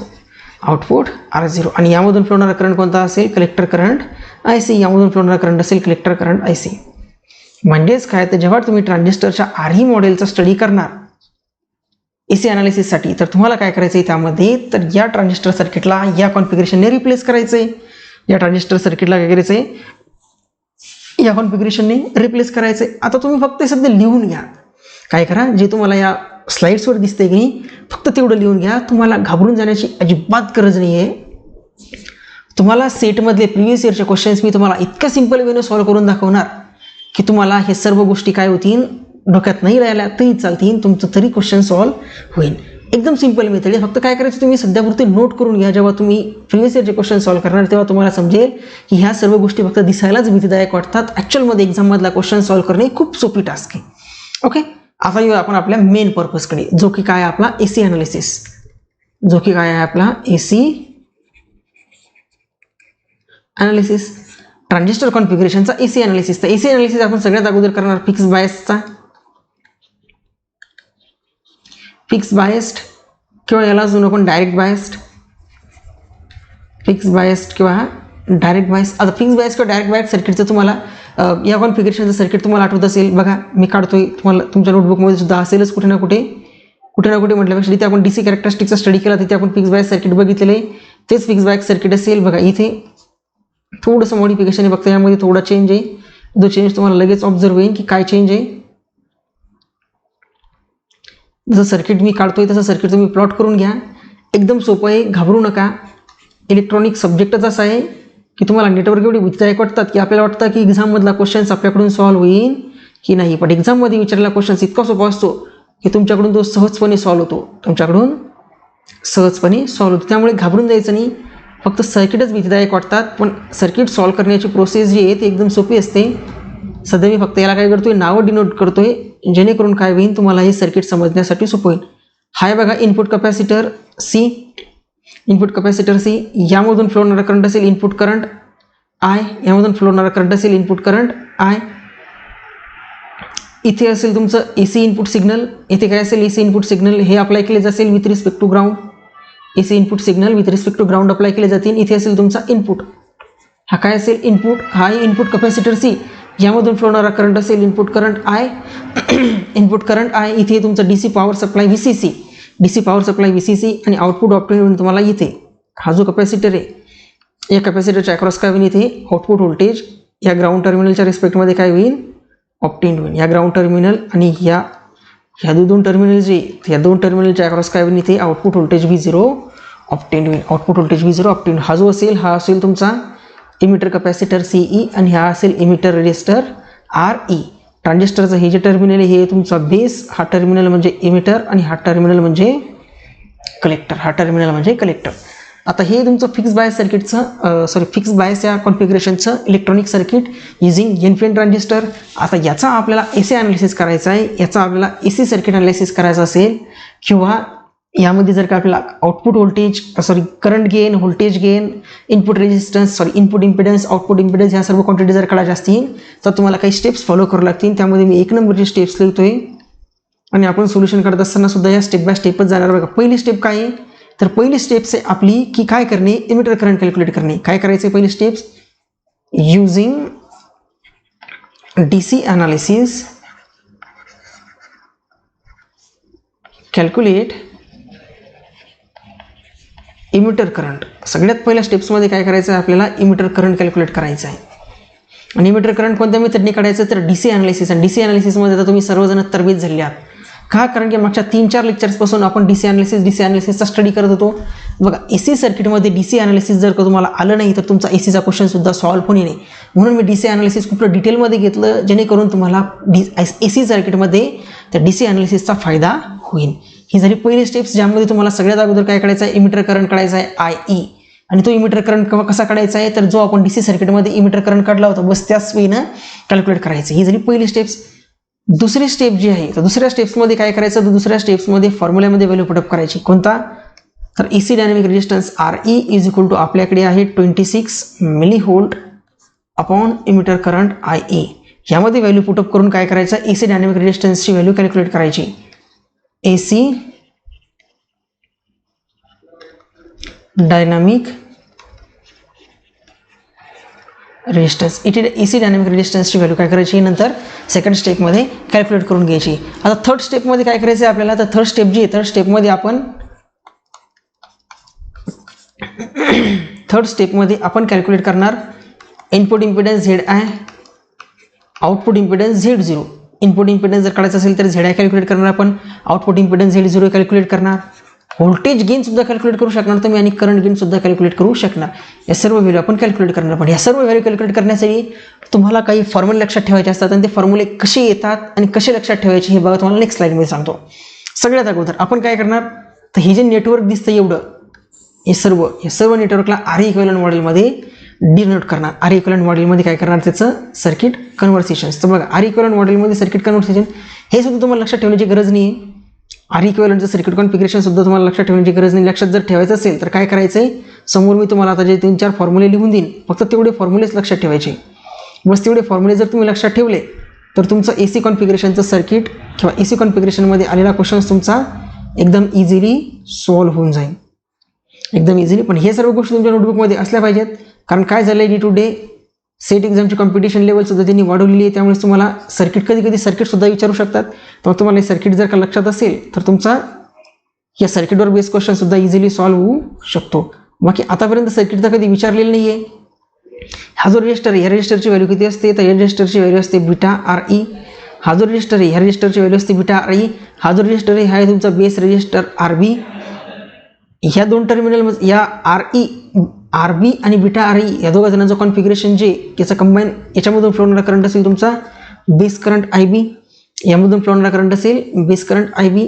Output R zero. आणि यामधून फ्लो होणारा करंट कोणता असेल कलेक्टर करंट आय सी. यामधून फ्लो होणारा करंट असेल कलेक्टर करंट आय सी. म्हणजेच काय तर जेव्हा तुम्ही ट्रान्झिस्टरच्या आरई मॉडेलचा स्टडी करणार एसी अनालिसिससाठी तर तुम्हाला काय करायचं आहे त्यामध्ये तर या ट्रान्झिस्टर सर्किटला या कॉन्फिगरेशनने रिप्लेस करायचं आहे. या ट्रान्झिस्टर सर्किटला काय करायचं आहे या कॉन्फिगरेशनने रिप्लेस करायचं आहे. आता तुम्ही फक्त सध्या लिहून घ्या. काय करा जे तुम्हाला या स्लाइड्सवर दिसते की नाही फक्त तेवढं लिहून घ्या. तुम्हाला घाबरून जाण्याची अजिबात गरज नाही आहे. तुम्हाला सेटमधले प्रिव्हियस इयरचे क्वेश्चन्स मी तुम्हाला इतक्या सिंपल वेने सॉल्व्ह करून दाखवणार की तुम्हाला हे सर्व गोष्टी काय होतील डोक्यात नाही राहिल्या तरी चालतील. तुमचं तरी क्वेश्चन सॉल्व्ह होईल. एकदम सिंपल मेथड आहे. फक्त काय करायचं तुम्ही सध्यापुरते नोट करून घ्या. जेव्हा तुम्ही प्रिव्हियस इयरचे क्वेश्चन सॉल्व्ह करणार तेव्हा तुम्हाला समजेल की ह्या सर्व गोष्टी फक्त दिसायलाच भीतीदायक वाटतात. ॲक्च्युअलमध्ये एक्झाममधला क्वेश्चन सॉल्व्ह करणे खूप सोपी टास्क आहे. ओके. आता येऊ आपण आपल्या मेन पर्पजकडे जो की काय आपला एसी अनालिसिस. जो की काय आहे आपला एसी अनालिसिस. ट्रान्झिस्टर कॉन्फिगरेशनचा एसी अनालिसिस. तर एसी अनालिसिस आपण सगळ्यात अगोदर करणार फिक्स बायसचा. फिक्स बायस्ड किंवा याला अजून आपण डायरेक्ट बायस्ड. फिक्स बायस्ड किंवा डायरेक्ट बायस. आता फिक्स बायस किंवा डायरेक्ट बायस सर्किटचं तुम्हाला या कॉन्फिगरेशनचं सर्किट तुम्हाला आठवत असेल. बघा मी काढतोय तुम्हाला तुमच्या नोटबुकमध्ये सुद्धा असेलच कुठे ना कुठे म्हटल्यापेक्षा जिथे आपण डीसी कॅरेक्टरिस्टिकचा स्टडी केला तिथे आपण फिक्स बायस सर्किट बघितलेलं आहे. तेच फिक्स बायस सर्किट असेल. बघा इथे थोडंसं मॉडिफिकेशन आहे फक्त यामध्ये थोडा चेंज आहे. जो चेंज तुम्हाला लगेच ऑब्झर्व होईल की काय चेंज आहे. जसं सर्किट मी काढतोय तसं सर्किट तुम्ही प्लॉट करून घ्या. एकदम सोपं आहे. घाबरू नका. इलेक्ट्रॉनिक सब्जेक्टच असा आहे की तुम्हाला नेटवर्क एवढी भीतीदायक वाटतात की आपल्याला वाटतं की एक्झाममधला क्वेश्चन्स आपल्याकडून सॉल्व्ह होईल की नाही. पण एक्झाममध्ये विचारलेला क्वेश्चन्स इतका सोपा असतो की तुमच्याकडून तो सहजपणे सॉल्व्ह होतो. त्यामुळे घाबरून जायचं नाही. फक्त सर्किटच भीतीदायक वाटतात पण सर्किट सॉल्व्ह करण्याची प्रोसेस जी आहे ती एकदम सोपी असते. सध्या मी फक्त याला काय करतोय नावं डिनोट करतोय जेणेकरून काय होईल तुम्हाला हे सर्किट समजण्यासाठी सोपं होईल. हाय बघा input capacitor C. Input capacitor C. यामधून फ्लो होणारा करंट असेल इनपुट करंट आय. यामधून फ्लो होणारा करंट असेल इनपुट करंट आय. इथे असेल तुमचं एसी इनपुट सिग्नल. इथे काय असेल एसी इनपुट सिग्नल हे अप्लाय केले असेल with respect to ground. AC input signal with respect to ground apply केले जातील. इथे असेल तुमचा इनपुट. हा काय असेल इनपुट. हा इनपुट कॅपॅसिटर सी. यामधून फ्लो होणारा करंट असेल input current I. Input current I. इथे तुमचं DC power supply VCC. DC power supply VCC आणि आउटपुट ऑप्टेन तुम्हाला इथे हा जो कॅपॅसिटर आहे या कॅपॅसिटरच्या अक्रॉस काय होईल इथे आउटपुट व्होल्टेज या ग्राउंड टर्मिनलच्या रिस्पेक्टमध्ये काय होईल ऑप्टेन होईल. या ग्राउंड टर्मिनल आणि ह्या दोन टर्मिनल जे या दोन टर्मिनलच्या अक्रॉस काय होईल इथे आउटपुट व्होल्टेज V0 ऑप्टेन होईल. Output voltage V0 obtain. हा जो असेल हा असेल तुमचा इमिटर कॅपॅसिटर CE आणि हा असेल इमिटर रेजिस्टर RE. ट्रान्झिस्टरचं हे जे टर्मिनल आहे हे तुमचा बेस. हा टर्मिनल म्हणजे इमिटर आणि हा टर्मिनल म्हणजे कलेक्टर. आता हे तुमचं फिक्स बायस सर्किटचं फिक्स बायस या कॉन्फिगरेशनचं electronic circuit using NPN transistor. आता याचा आपल्याला एसी अनालिसिस करायचा आहे. याचा आपल्याला एसी सर्किट अनालिसिस करायचं असेल किंवा यामध्ये जर का आपल्याला output voltage current gain voltage gain input resistance input impedance output impedance ह्या सर्व क्वांटिटी जर काढायच्या असतील तर तुम्हाला काही स्टेप्स फॉलो करावे लागतील. त्यामध्ये मी 1 नंबरचे स्टेप्स लिहितोय आणि आपण सोल्युशन करत असताना सुद्धा या स्टेप बाय स्टेपच जाणार. बघा पहिली स्टेप काय आहे तर पहिली स्टेप्स आहे आपली की काय करणे इमिटर करंट कॅल्क्युलेट करणे. काय करायचं पहिली steps using DC analysis calculate emitter current. सगळ्यात पहिल्या स्टेप्समध्ये काय करायचं आहे आपल्याला इमिटर करंट कॅल्क्युलेट करायचं आहे. आणि इमिटर करंट कोणत्या मेथडने काढायचं तर DC अनालिसिस. आणि DC अनालिसिसमध्ये तर तुम्ही सर्वजण तरबेज झाले आहात का? कारण की मागच्या 3-4 लेक्चर्सपासून आपण डीसी अनालिसिसचा स्टडी करत होतो. बघा, एसी सर्किटमध्ये डीसी अनालिसिस जर का तुम्हाला आलं नाही तर तुमचा एसीचा क्वेश्चन सुद्धा सॉल्व्ह होणे नाही. म्हणून मी डीसी अनालिसिस खूप डिटेलमध्ये घेतलं, जेणेकरून तुम्हाला एसी सर्किटमध्ये त्या डीसी अनालिसिसचा फायदा होईल. ही झाली पहिली स्टेप्स, ज्यामध्ये तुम्हाला सगळ्यात अगोदर काय काढायचं आहे, इमिटर करंट काढायचा आहे IE. आणि तो इमिटर करंट कसा काढायचा आहे, तर जो आपण डीसी सर्किटमध्ये इमिटर करंट काढला होता बस त्याच वेळेनं कॅल्क्युलेट करायचं. ही झाली पहिली स्टेप्स. दुसरी स्टेप जी आहे, तर दुसऱ्या स्टेप्समध्ये काय करायचं, तर दुसऱ्या स्टेप्समध्ये फॉर्म्युल्यामध्ये व्हॅल्यू पुटअप करायची. कोणता? तर AC dynamic resistance RE is equal to आपल्याकडे आहे 26 millivolt upon emitter current IE. यामध्ये व्हॅल्यू पुटअप करून काय करायचं, एसी डायनॅमिक रेजिस्टन्सची व्हॅल्यू कॅल्क्युलेट करायची. AC dynamic resistance, AC dynamic रेजिस्टन्सची व्हॅल्यू काय करायची, नंतर सेकंड स्टेपमध्ये कॅल्क्युलेट करून घ्यायची. आता थर्ड स्टेपमध्ये काय करायचं आहे आपल्याला, तर थर्ड स्टेप जी आहे, थर्ड स्टेपमध्ये आपण कॅल्क्युलेट करणार input impedance ZI, output impedance Z0. Input impedance जर काढायचं असेल तर ZI कॅल्क्युलेट करणार आपण, आउटपुट इम्पिडन्स Z0 कॅल्क्युलेट करणार, व्होल्टेज गेन सुद्धा कॅल्क्युलेट करू शकणार तुम्ही आणि करंट गेन सुद्धा कॅल्क्युलेट करू शकणार. या सर्व व्हॅल्यू आपण कॅल्क्युलेट करणार. पण या सर्व व्हॅल्यू कॅल्क्युलेट करण्यासाठी तुम्हाला काही फॉर्म्युले लक्षात ठेवायचे असतात आणि ते फॉर्म्युले कसे येतात आणि कसे लक्षात ठेवायचे हे बघा तुम्हाला नेक्स्ट स्लाइडमध्ये सांगतो. सगळ्यात अगोदर आपण काय करणार, तर हे जे नेटवर्क दिसतं एवढं, हे सर्व नेटवर्कला RE इक्विव्हॅलंट मॉडेलमध्ये डिनोट करणार. RE इक्विव्हॅलंट मॉडेलमध्ये काय करणार, त्याचं सर्किट कन्व्हर्सेशन. तर बघा, RE इक्विव्हॅलंट मॉडेलमध्ये सर्किट कन्व्हर्सेशन हे सुद्धा तुम्हाला लक्षात ठेवण्याची गरज नाही. RE इक्विव्हॅलंटचं सर्किट कॉन्फिगरेशन सुद्धा तुम्हाला लक्षात ठेवण्याची गरज नाही. लक्षात जर ठेवायचं असेल तर काय करायचं आहे, समोर मी तुम्हाला आता जे 3-4 फॉर्म्युले लिहून देईन, फक्त तेवढे फॉर्म्युलेच लक्षात ठेवायचे. बस तेवढे फॉर्म्युले जर तुम्ही लक्षात ठेवले तर तुमचं एसी कॉन्फिगरेशनचं सर्किट किंवा एसी कॉन्फिगरेशनमध्ये आलेला क्वेश्चन तुमचा एकदम इझिली सॉल्व्ह होऊन जाईल, एकदम इझिली. पण हे सर्व गोष्टी तुमच्या नोटबुकमध्ये असल्या पाहिजेत, कारण काय झालं डे टू डे सेट एक्झामची कॉम्पिटिशन लेवल सुद्धा त्यांनी वाढवलेली आहे. त्यामुळे तुम्हाला कधी सर्किट सुद्धा विचारू शकतात. तर तुम्हाला हे सर्किट जर का लक्षात असेल तर तुमचा या सर्किटवर बेस क्वेश्चन सुद्धा इझिली सॉल्व्ह होऊ शकतो. बाकी आतापर्यंत सर्किटचा कधी विचारलेलं नाही आहे. हा जो रजिस्टर आहे, या रजिस्टरची व्हॅल्यू किती असते, तर या रजिस्टरची व्हॅल्यू असते बीटा RE. हा जो रजिस्टर आहे, ह्या रजिस्टरची व्हॅल्यू असते बीटा RE. हा जो रजिस्टर आहे, हा आहे तुमचा बेस रजिस्टर RB. ह्या दोन टर्मिनल या RB आणि बीटा RE या दोघा जणांचं कॉन्फिगरेशन जे याचा कंबाईन, याच्यामधून फ्लो होणारा करंट असेल तुमचा बेस करंट IB, यामधून फ्लो होणारा करंट असेल बेस करंट IB.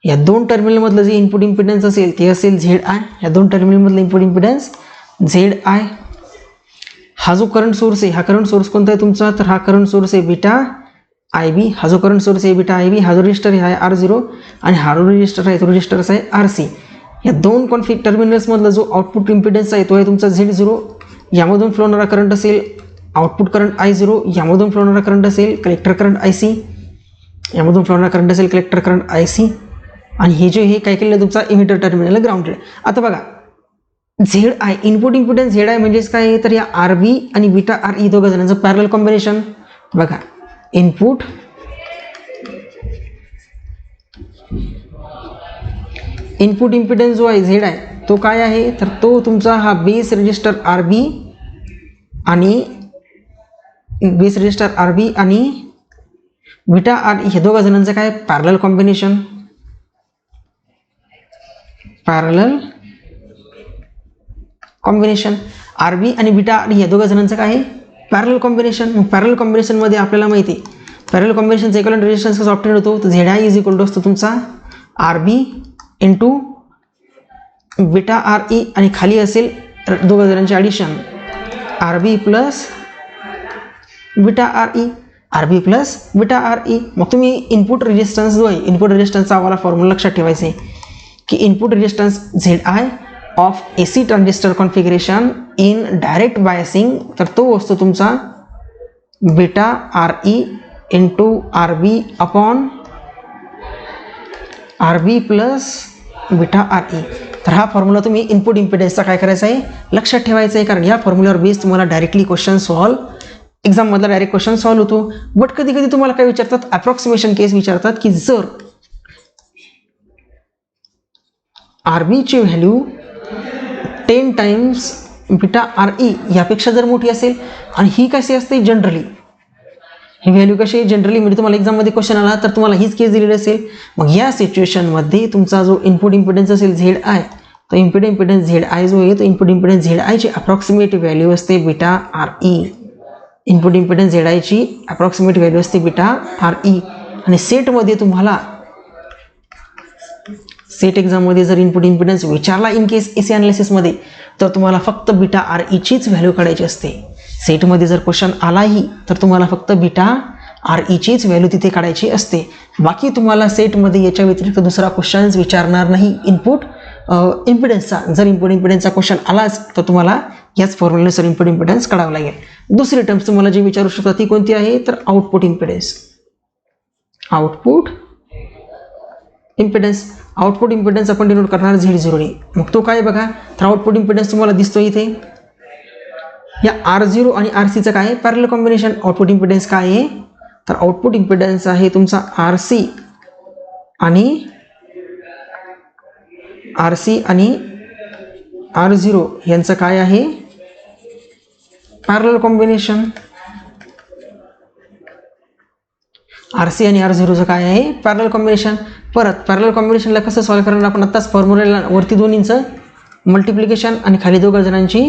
या दोन टर्मिनलमधलं जे इनपुट इम्पिडन्स असेल ते असेल ZI. या दोन टर्मिनलमधलं इनपुट इम्पिडन्स ZI. हा जो करंट सोर्स आहे, हा करंट सोर्स कोणता आहे तुमचा, तर हा करंट सोर्स आहे बीटा IB. हा जो करंट सोर्स आहे बीटा IB. हा जो रजिस्टर आहे R0 आणि हा जो रजिस्टर आहे तो रजिस्टर आहे RC. या दोन टर्मिनल्समधला जो आउटपुट इम्पिडन्स आहे तो आहे तुमचा Z0. यामधून फ्लो होणारा करंट असेल आउटपुट करंट I0. यामधून फ्लो होणारा करंट असेल कलेक्टर करंट IC. यामधून फ्लो होणारा करंट असेल कलेक्टर करंट IC. आणि हे जे काय केलेलं तुमचा इमिटर टर्मिनल ग्राउंडेड. आता बघा, ZI इनपुट इम्पिडन्स ZI म्हणजेच काय आहे, तर या RB आणि बीटा RE दोघा जणांचं पॅरलल कॉम्बिनेशन. बघा, इनपुट इम्पिडन्स जो आहे ZI तो काय आहे, तर तो तुमचा हा बेस रजिस्टर RB आणि बीटा RE हे दोघा जणांचं काय पॅरलल कॉम्बिनेशन. RB आणि बीटा RE या दोघा जणांचं काय आहे पॅरलल कॉम्बिनेशन. मग पॅरलल कॉम्बिनेशनमध्ये आपल्याला माहिती आहे पॅरलल कॉम्बिनेशनचा इक्विव्हॅलंट रेजिस्टन्स कसा ऑब्टेन होतो, तर ZI इज इक्वल टू असतो तुमचा RB इंटू बीटा RE आणि खाली असेल दोघा जणांचे addition RB plus beta RE. मग तुम्ही इनपुट रेजिस्टन्स जो आहे, इनपुट रेजिस्टन्सचा आम्हाला फॉर्म्युला लक्षात ठेवायचा आहे की input resistance ZI of AC transistor configuration in direct biasing, तर तो असतो तुमचा beta RE into RB upon RB plus beta RE. तर हा फॉर्म्युला तुम्ही इनपुट इम्पिडन्सचा काय करायचा आहे लक्षात ठेवायचा आहे, कारण या फॉर्म्युल्यावर बेस तुम्हाला डायरेक्टली क्वेश्चन सॉल्व्ह एक्झाममधला डायरेक्ट क्वेश्चन सॉल्व्ह होतो. बट कधी कधी तुम्हाला काय विचारतात, अप्रॉक्सिमेशन केस विचारतात की जर RB ची व्हॅल्यू 10 टाइम्स बीटा RE यापेक्षा जर मोठी असेल, आणि ही कशी असते जनरली ही व्हॅल्यू कशी जनरली म्हणजे तुम्हाला एक्झाममध्ये क्वेश्चन आला तर तुम्हाला हीच केस दिलेली असेल. मग या सिच्युएशनमध्ये तुमचा जो इनपुट इम्पिडन्स असेल झेड आय, तो इनपुट इम्पिडन्स झेड आय जो आहे तो इनपुट इम्पिडन्स झेड आयची अप्रॉक्सिमेट व्हॅल्यू असते beta R E. Input impedance Z आयची अप्रॉक्सिमेट व्हॅल्यू असते बीटा आर ई. आणि सेटमध्ये तुम्हाला सेट एक्झाममध्ये जर इनपुट इम्पिडन्स विचारला इन केस एसी अनालिसिसमध्ये तर तुम्हाला फक्त बीटा आर ईचीच व्हॅल्यू काढायची असते. सेटमध्ये जर क्वेश्चन आलाही तर तुम्हाला फक्त बीटा आर ईचीच व्हॅल्यू तिथे काढायची असते. बाकी तुम्हाला सेटमध्ये याच्या व्यतिरिक्त दुसरा क्वेश्चन विचारणार नाही इनपुट इम्पिडन्सचा. जर इनपुट इम्पिडन्सचा क्वेश्चन आलाच तर तुम्हाला याच फॉर्म्युल्यानुसार इनपुट इम्पिडन्स काढावं लागेल. दुसरी टर्म्स तुम्हाला जी विचारू शकतात ती कोणती आहे तर output impedance. Output impedance. Output impedance आपण डिनोट करणार Z0 ने. मग तो काय बघा तर आउटपुट इम्पिडन्स तुम्हाला दिसतो इथे. या R0 आणि RCचं काय आहे पॅरलल कॉम्बिनेशन. आउटपुट इम्पिडन्स काय आहे तर आउटपुट इम्पिडन्स आहे तुमचा RC आणि R0 यांचं काय आहे पॅरलल कॉम्बिनेशन. RC आणि R0चं काय आहे पॅरलल कॉम्बिनेशन. परत पॅरलल कॉम्बिनेशनला कसं सॉल्व्ह करणार आपण आत्ताच फॉर्म्युला वरती दोन्हींचं मल्टिप्लिकेशन आणि खाली दोघं जणांची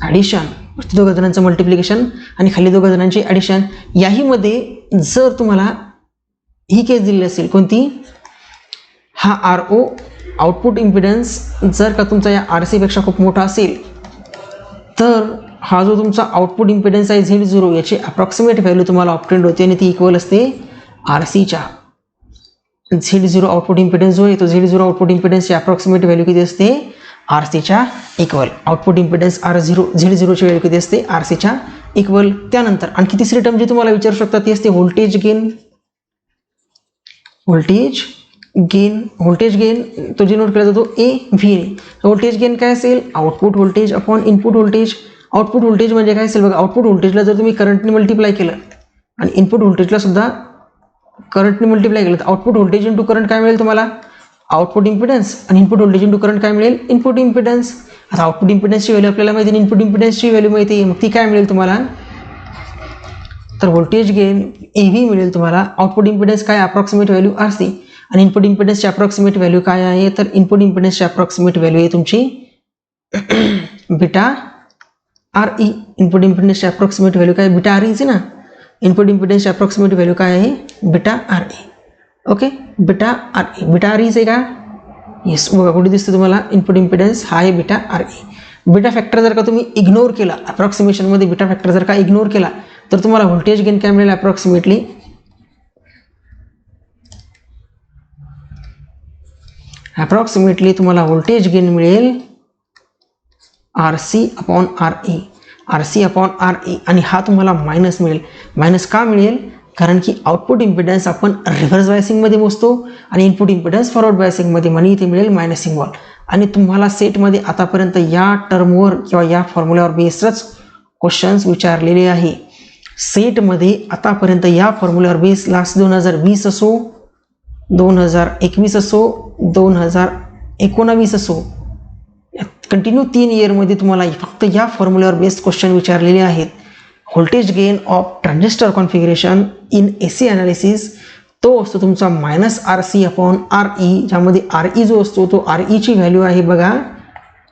ॲडिशन. वरती दोघं जणांचं मल्टिप्लिकेशन आणि खाली दोघं जणांची ॲडिशन. याहीमध्ये जर तुम्हाला ही केस दिलेली असेल कोणती हा RO आउटपुट इम्पिडन्स जर का तुमचा या RC पेक्षा खूप मोठा असेल तर हा जो तुमचा आउटपुट इम्पिडन्स आहे Z0 याची अप्रॉक्सिमेट व्हॅल्यू तुम्हाला ऑब्टेंड होते आणि ती इक्वल असते RCच्या. Z0 आउटपुट इम्पिडन्स जो आहे तो Z0 आउटपुट इम्पिडन्सची अप्रॉक्सिमेट व्हॅल्यू किती असते RCच्या इक्वल. आउटपुट इम्पिडन्स Z0ची व्हॅल्यू किती असते RCच्या इक्वल. त्यानंतर आणखी तिसरी टर्म जी तुम्हाला विचारू शकता ती असते व्होल्टेज गेन. व्होल्टेज गेन तो डिनोट केला जातो AV ने. व्होल्टेज गेन काय असेल output voltage upon input voltage. Output voltage म्हणजे काय असेल बघा आउटपुट व्होल्टेजला जर तुम्ही करंटने मल्टिप्लाय केलं आणि इनपुट व्होल्टेजला सुद्धा करंटने मल्टिप्लाय केलं तर आउटपुट व्होल्टेज इंटू करंट काय मिळेल तुम्हाला आउटपुट इम्पिडन्स. आणि इनपुट व्होल्टेज इंटू करंट काय मिळेल इनपुट इम्पिडन्स. आता आउटपुट इम्पिडन्सची व्हॅल्यू आपल्याला माहिती आहे इनपुट इम्पिडन्सची व्हॅल्यू माहिती आहे. मग ती काय मिळेल तुम्हाला तर व्होल्टेज गेन AV मिळेल तुम्हाला. आउटपुट इम्पिडन्स काय अप्रॉक्सिमेट व्हॅल्यू RC आणि इनपुट इम्पिडन्सची अप्रॉक्सिमेट व्हॅल्यू काय आहे तर इनपुट इम्पिडन्सची अप्रॉक्सिमेट व्हॅल्यू आहे तुमची बीटा RE. इनपुट इम्पिडन्सची अप्रॉक्सिमेट व्हॅल्यू काय बीटा RE ना. इनपुट इम्पिडन्सची अप्रॉक्सिमेट व्हॅल्यू काय आहे beta RE. Okay beta RE आहे का येस बघा कुठे दिसतं तुम्हाला इनपुट इम्पिडन्स हा आहे बीटा RE. बीटा फॅक्टर जर का तुम्ही इग्नोर केला अप्रॉक्सिमेशनमध्ये बीटा फॅक्टर जर का इग्नोर केला तर तुम्हाला व्होल्टेज गेन काय मिळेल अप्रॉक्सिमेटली तुम्हाला व्होल्टेज गेन मिळेल RC upon RE. RC upon RE आणि हा तुम्हाला मायनस मिळेल. मायनस का मिळेल कारण की आउटपुट इम्पिडन्स आपण रिव्हर्स बायसिंगमध्ये मोजतो आणि इनपुट इम्पिडन्स फॉरवर्ड बायसिंगमध्ये म्हणून इथे मिळेल मायनस सिम्बॉल. आणि तुम्हाला सेटमध्ये आतापर्यंत या टर्मवर किंवा या फॉर्म्युल्यावर बेस्डच क्वेश्चन्स विचारलेले आहे. सेटमध्ये आतापर्यंत या फॉर्म्युल्यावर बेस लास्ट 2020 असो 2021 असो 2019 असो कंटिन्यू 3 इयरमध्ये तुम्हाला फक्त या फॉर्म्युल्यावर बेस्ड क्वेश्चन विचारलेले आहेत. Voltage gain of transistor configuration in AC analysis तो असतो तुमचा -RC अपॉन RE ज्यामध्ये RE जो असतो तो REची व्हॅल्यू आहे बघा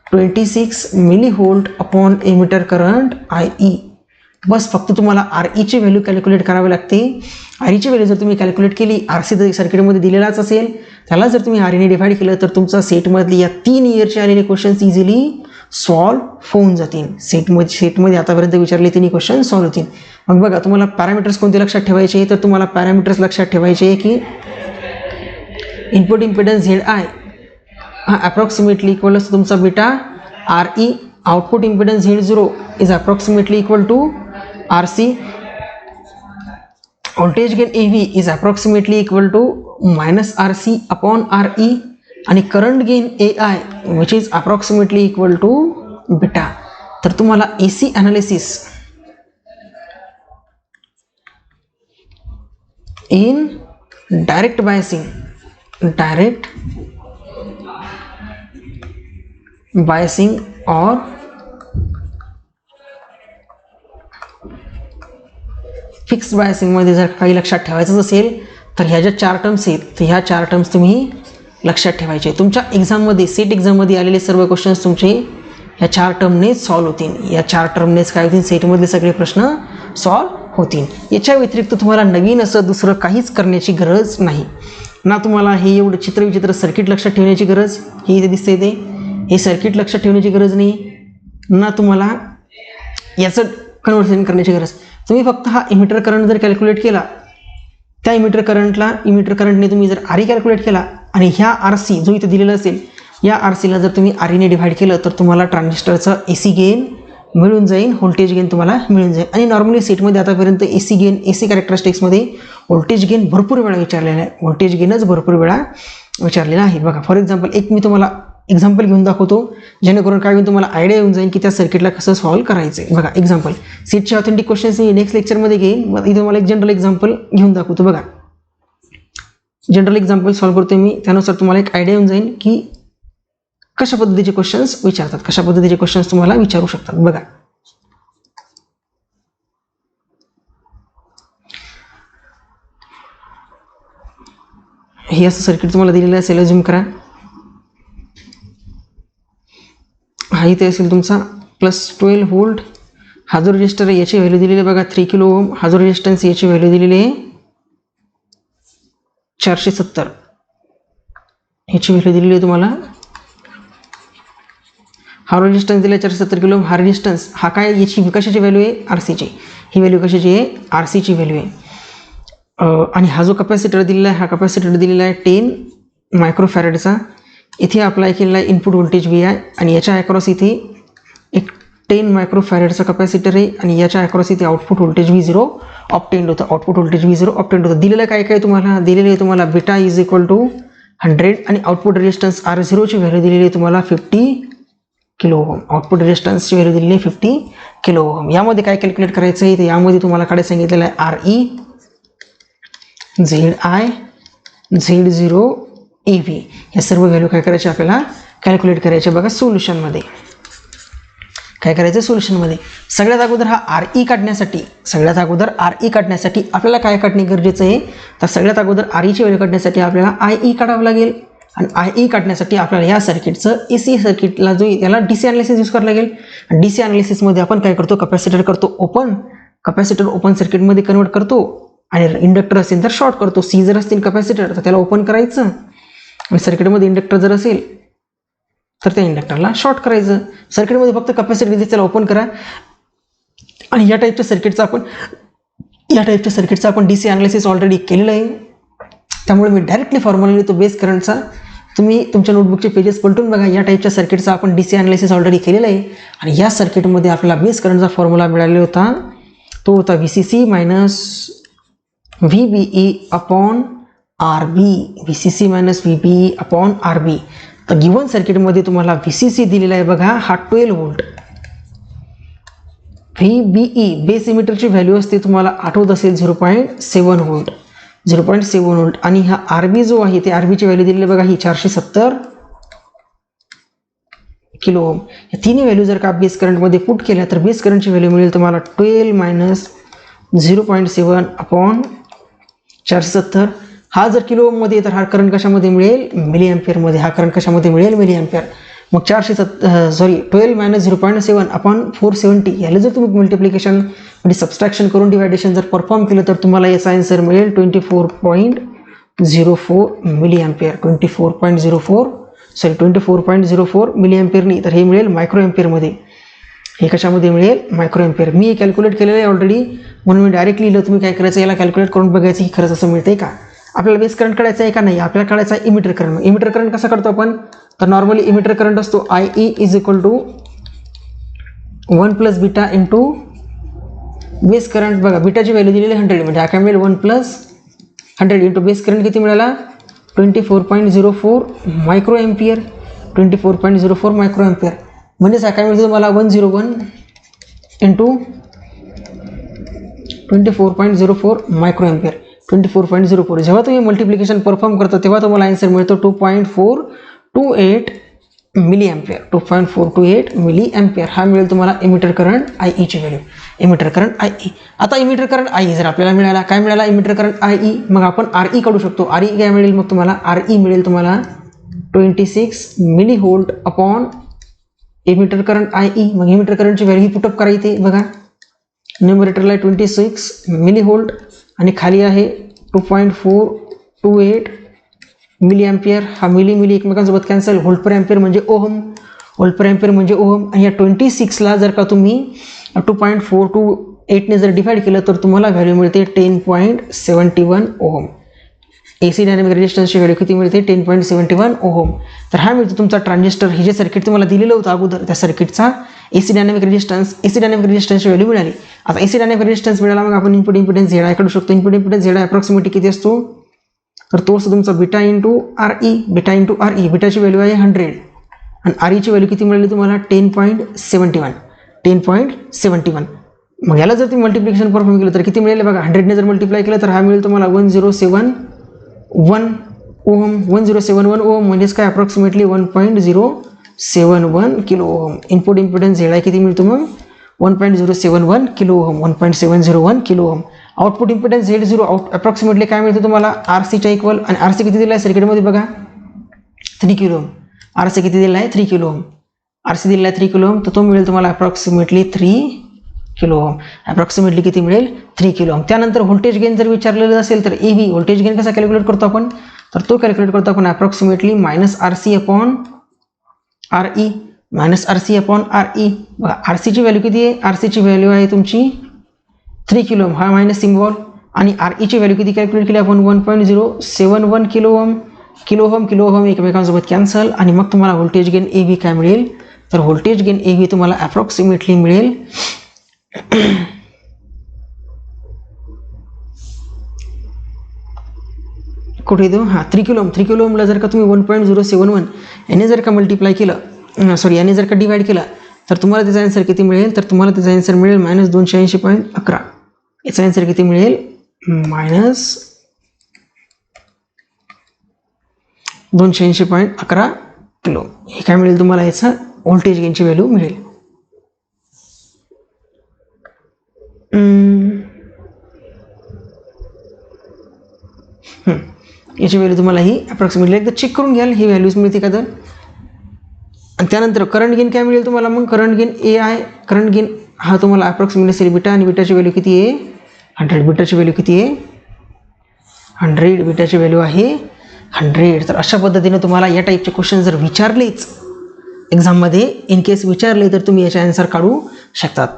26 millivolt upon emitter current IE. बस फक्त तुम्हाला REची व्हॅल्यू कॅल्क्युलेट करावी लागते. REची व्हॅल्यू जर तुम्ही कॅल्क्युलेट केली RC सर्किटमध्ये दिलेलाच असेल त्याला जर तुम्ही RE ने डिवाइड केलं तर तुमचा सेटमधली या 3 इयरचे आलेले क्वेश्चन्स इझिली सॉल्व्ह होऊन जातील. सेटमध्ये आतापर्यंत विचारले 3 क्वेश्चन सॉल्व्ह होतील. मग बघा तुम्हाला पॅरामीटर्स कोणते लक्षात ठेवायचे तर तुम्हाला पॅरामीटर्स लक्षात ठेवायचे की इनपुट इम्पिडन्स ZI हा अप्रॉक्सिमेटली इक्वल असतो तुमचा beta RE. Output impedance Z0 is approximately equal to RC. Voltage gain AV is approximately equal to -RC upon RE आणि current gain AI which is approximately equal to beta. तर तुम्हाला AC analysis in direct biasing और fixed बायसिंगमध्ये जर काही लक्षात ठेवायचं असेल तर ह्या ज्या 4 टर्म्स आहेत तर ह्या 4 टर्म्स तुम्ही लक्षात ठेवायचे. तुमच्या एक्झाममध्ये सेट एक्झाममध्ये आलेले सर्व क्वेश्चन्स तुमचे ह्या 4 टर्मनेच सॉल्व्ह होतील. या 4 टर्मनेच काय होतील, सेटमधले सगळे प्रश्न सॉल्व्ह होतील. याच्या व्यतिरिक्त तुम्हाला नवीन असं दुसरं काहीच करण्याची गरज नाही ना. तुम्हाला हे एवढं चित्रविचित्र सर्किट लक्षात ठेवण्याची गरज, हे इथे दिसतंय ते, हे सर्किट लक्षात ठेवण्याची गरज नाही ना. तुम्हाला याचं कन्व्हर्सेशन करण्याची गरज. तुम्ही फक्त हा इमिटर करंट जर कॅल्क्युलेट केला, त्या इमिटर करंटने तुम्ही जर आर ई कॅल्क्युलेट केला आणि ह्या आर सी जो इथे दिलेला असेल या आर सीला जर तुम्ही आर ईने डिव्हाइड केलं तर तुम्हाला ट्रान्झिस्टरचा AC गेन मिळून जाईल, व्होल्टेज गेन तुम्हाला मिळून जाईल. आणि नॉर्मली सेटमध्ये आतापर्यंत AC कॅरेक्टरिस्टिक्समध्ये व्होल्टेज गेन भरपूर वेळा विचारलेला आहे, व्होल्टेज गेनच भरपूर वेळा विचारलेला आहे. बघा फॉर एक्झाम्पल एक मी तुम्हाला एक्झाम्पल घेऊन दाखवतो जेणेकरून काय होईल तुम्हाला आयडिया येऊन जाईल की त्या सर्किटला कसं सॉल्व्ह करायचं आहे. बघा एक्झाम्पल, सीटचे ऑथेंटिक क्वेश्चन्स मी नेक्स्ट लेक्चरमध्ये घेईन. इथे तुम्हाला एक जनरल एक्झाम्पल घेऊन दाखवतो. बघा जनरल एक्झाम्पल सॉल्व्ह करतो मी, त्यानुसार तुम्हाला एक आयडिया येऊन जाईल की कशा पद्धतीचे क्वेश्चन्स विचारतात, कशा पद्धतीचे क्वेश्चन्स तुम्हाला विचारू शकतात. बघा हे असं सर्किट तुम्हाला दिलेलं असेल, झूम करा. हा इथे असेल तुमचा +12 व्होल्ट. हा जो रेजिस्टर आहे याची व्हॅल्यू दिलेली आहे बघा 3 किलो ओम. हा जो रेजिस्टन्स याची व्हॅल्यू दिलेली आहे 470, याची व्हॅल्यू दिलेली आहे तुम्हाला. हा रेजिस्टन्स दिला 470 किलो. हा रेजिस्टन्स हा काय, याची कशाची व्हॅल्यू आहे, RCची. ही व्हॅल्यू कशाची आहे, RCची व्हॅल्यू आहे. आणि हा जो कॅपॅसिटर दिलेला आहे, हा कॅपॅसिटर दिलेला आहे 10 मायक्रोफॅरेडचा. इथे अप्लाय केलेला आहे इनपुट व्होल्टेज VI आणि याच्या अक्रॉस इथे एक 10 मायक्रोफॅरेडचा कॅपॅसिटर आहे आणि याच्या अक्रॉस इथे आउटपुट व्होल्टेज V0 ऑप्टेंड होतं. आउटपुट व्होल्टेज V0 ऑप्टेंड होतं. दिलेलं काय काय तुम्हाला, दिलेलं आहे तुम्हाला बीटा इज इक्वल टू 100 आणि आउटपुट रेजिस्टन्स R0ची व्हॅल्यू दिलेली आहे तुम्हाला 50 किलो ओम. आउटपुट रेजिस्टन्सची व्हॅल्यू दिलेली आहे 50 किलो ओम. यामध्ये काय कॅल्क्युलेट करायचं आहे, तर यामध्ये तुम्हाला काय सांगितलेलं आहे RE, ZI, Z0, EV या सर्व व्हॅल्यू काय करायचे आपल्याला कॅल्क्युलेट करायचे. बघा सोल्युशनमध्ये काय करायचं, सोल्युशनमध्ये सगळ्यात अगोदर हा RE काढण्यासाठी आपल्याला काय काढणे गरजेचं आहे, तर सगळ्यात अगोदर REची व्हॅल्यू काढण्यासाठी आपल्याला IE काढावं लागेल. आणि IE काढण्यासाठी आपल्याला या सर्किटचं AC सर्किटला जो याला DC अनालिसिस यूज करावं लागेल. आणि DC अनालिसिसमध्ये आपण काय करतो, कॅपॅसिटर करतो ओपन, कॅपॅसिटर ओपन सर्किटमध्ये कन्वर्ट करतो आणि इंडक्टर असेल तर शॉर्ट करतो. C जर असतील कॅपॅसिटर तर त्याला ओपन करायचं आणि सर्किटमध्ये इंडक्टर जर असेल तर त्या इंडक्टरला शॉर्ट करायचं. सर्किटमध्ये फक्त कॅपॅसिटर दिसते त्याला ओपन करा. आणि या टाईपच्या सर्किटचा आपण DC अनालिसिस ऑलरेडी केलेलं आहे, त्यामुळे मी डायरेक्टली फॉर्म्युला लिहितो बेस करंटचा. तुम्ही तुमच्या नोटबुकचे पेजेस पलटून बघा. या टाईपच्या सर्किटचा आपण DC अनालिसिस ऑलरेडी केलेला आहे आणि या सर्किटमध्ये आपल्याला बेस करंटचा फॉर्म्युला मिळालेला होता, तो होता VCC minus VBE upon RB. VCC minus VBE upon RB. तर गिवन सर्किटमध्ये तुम्हाला VCC दिलेला आहे बघा हा 12 व्होल्ट. VBE बेस इमिटरची व्हॅल्यू असते तुम्हाला आठवत असेल 0.7 व्होल्ट, 0.7 व्होल्ट. आणि हा RB जो आहे ते RBची व्हॅल्यू दिलेली बघा ही 470 किलो ओम. या तिन्ही व्हॅल्यू जर का बेस करंटमध्ये पुट केल्या तर बेस करंटची व्हॅल्यू मिळेल तुम्हाला 12 मायनस 0.7 अपॉन 470. हा जर किलो ओममध्ये तर हा करंट कशामध्ये मिळेल, मिली अँपिअरमध्ये. हा करंट कशामध्ये मिळेल, मिली अँपिअर. मग 12 मायनस 0.7 अपॉन 470 याला जर तुम्ही मल्टिप्लिकेशन म्हणजे सबस्ट्रॅक्शन करून डिवायडेशन जर परफॉर्म केलं तर तुम्हाला याचा आन्सर मिळेल 24.04 मिली अँपिअर. 24.04 मिली अँपिअरनी. तर हे मिळेल मायक्रो अँपिअरमध्ये. हे कशामध्ये मिळेल, मायक्रो अँपिअर. मी कॅल्क्युलेट केलेलं आहे ऑलरेडी म्हणून मी डायरेक्टली लिहिलं. तुम्ही काय करायचं, याला कॅल्क्युलेट करून बघायचं की खरंच असं मिळतंय का. आपल्याला बेस करंट काढायचा आहे का नाही, आपल्याला काढायचा आहे इमिटर करंट. इमिटर करंट कसा काढतो आपण, तर नॉर्मली इमिटर करंट असतो IE is equal to 1 plus beta into base current. बघा बीटाची व्हॅल्यू दिलेली 100 म्हणजे हा काय मिळेल 1 प्लस 100 इंटू बेस करंट किती मिळाला 24.04 मायक्रो अँपिअर. 24.04 मायक्रो अँपिअर म्हणजेच हा काय मिळतो तुम्हाला 101 इंटू 24.04 मायक्रो अँपिअर. 24.04 जेव्हा तुम्ही मल्टिप्लिकेशन परफॉर्म करता तेव्हा तुम्हाला आन्सर मिळतो 2.428 मिली अँपियर, 2.428 मिली अँपियर हा मिळेल तुम्हाला इमिटर करंट IE ची व्हॅल्यू, इमिटर करंट IE. आता इमिटर करंट IE जर आपल्याला मिळाला, काय मिळाला इमिटर करंट IE, मग आपण RE काढू शकतो. RE काय मिळेल मग तुम्हाला, RE मिळेल तुम्हाला 26 millivolt upon emitter current IE. मग इमिटर करंटची व्हॅल्यू पुटअप करा इथे बघा, न्यूमरेटरला 26 मिली व्होल्ट आणि खाली आहे 2.428 मिली अँपियर. हा मिली मिली एकमेकांसोबत कॅन्सल, व्होल्ट पर अँपियर म्हणजे ओहम, व्होल्ट पर अँपियर म्हणजे ओहम. आणि या 26ला जर का तुम्ही 2.428 ने जर डिवाइड केलं तर तुम्हाला व्हॅल्यू मिळते 10.71 ओहम. AC डायनॅमिक रेजिस्टन्सची व्हॅल्यू किती मिळते, 10.71 ओहम. तर हा मिळतो तुमचा ट्रान्झिस्टर. हे जे सर्किट तुम्हाला दिलेलं होतं अगोदर, त्या सर्किटचा AC डायनॅमिक रेजिस्टन्सची व्हॅल्यू मिळाली. आता AC डायनॅमिक रेजिस्टन्स मिळाला, मग आपण इनपुट इम्पिडन्स ZI काढू शकतो. इनपुट इम्पिडन्स ZI अप्रॉक्सिमेटली किती असतो, तर तो असतो तुमचा beta into RE. Beta into RE, बीटाची व्हॅल्यू आहे 100 आणि REची व्हॅल्यू किती मिळाली तुम्हाला 10.71. मग याला जर तुम्ही मल्टिप्लिकेशन परफॉर्म केलं तर किती मिळेल बघा, 100 ने जर मल्टिप्लाय केलं तर हा मिळेल तुम्हाला 1071 ओहम. 1071 ओहम म्हणजेच काय approximately 1.071 kilo ohm. Input impedance ZI किती मिळतो मग 1.071 kilo ohm, 1.701 kilo ohm. Output impedance Z0 approximately काय मिळतं तुम्हाला, RCच्या इक्वल. आणि RC किती दिला आहे सर्किटमध्ये बघा 3 किलो ओहम. RC किती दिला आहे 3 किलो ओहम. RC दिला आहे 3 किलो ओहम, तर तो मिळेल तुम्हाला अप्रॉक्सिमेटली 3 किलो ओहम. अप्रॉक्सिमेटली किती मिळेल 3 किलो ओहम. त्यानंतर व्होल्टेज गेन जर विचारलेलं असेल तर EV व्होल्टेज गेन कसा कॅल्क्युलेट करतो आपण, तर तो कॅल्क्युलेट करतो आपण approximately -RC upon RE, -RC upon RE. RCची व्हॅल्यू किती आहे, RCची व्हॅल्यू आहे तुमची 3 किलो ओहम, हा मायनस सिम्बॉल. आणि REची व्हॅल्यू किती कॅल्क्युलेट केली आपण 1.071 किलो ओहम. किलो ओहम एकमेकांसोबत कॅन्सल. आणि मग तुम्हाला व्होल्टेज गेन AV काय मिळेल, तर व्होल्टेज गेन AV तुम्हाला अप्रॉक्सिमेटली मिळेल कुठे देऊ, हा 3 किलो ओहम. 3 किलो ओहमला जर का तुम्ही 1.071 याने जर का मल्टिप्लाय केलं, याने जर का डिवाइड केला तर तुम्हाला त्याचा आन्सर किती मिळेल, तर तुम्हाला त्याचा आन्सर मिळेल -280.11. याचा आन्सर किती मिळेल -280.11 किलो. हे काय मिळेल तुम्हाला, याचा व्होल्टेज गेनची व्हॅल्यू मिळेल. याची व्हॅल्यू तुम्हाला ही अप्रॉक्सिमेटली एकदा चेक करून घ्याल ही व्हॅल्यूज मिळते का तर. आणि त्यानंतर करंट गेन काय मिळेल तुम्हाला, मग current gain AI. Current gain हा तुम्हाला अप्रॉक्सिमेटली असेल बीटा, आणि बीटाची व्हॅल्यू किती आहे 100. बीटाची व्हॅल्यू किती आहे 100. बीटाची व्हॅल्यू आहे 100. तर अशा पद्धतीने तुम्हाला या टाईपचे क्वेश्चन जर विचारलेच एक्झाममध्ये, इन केस विचारले, तर तुम्ही याचे आन्सर काढू शकतात.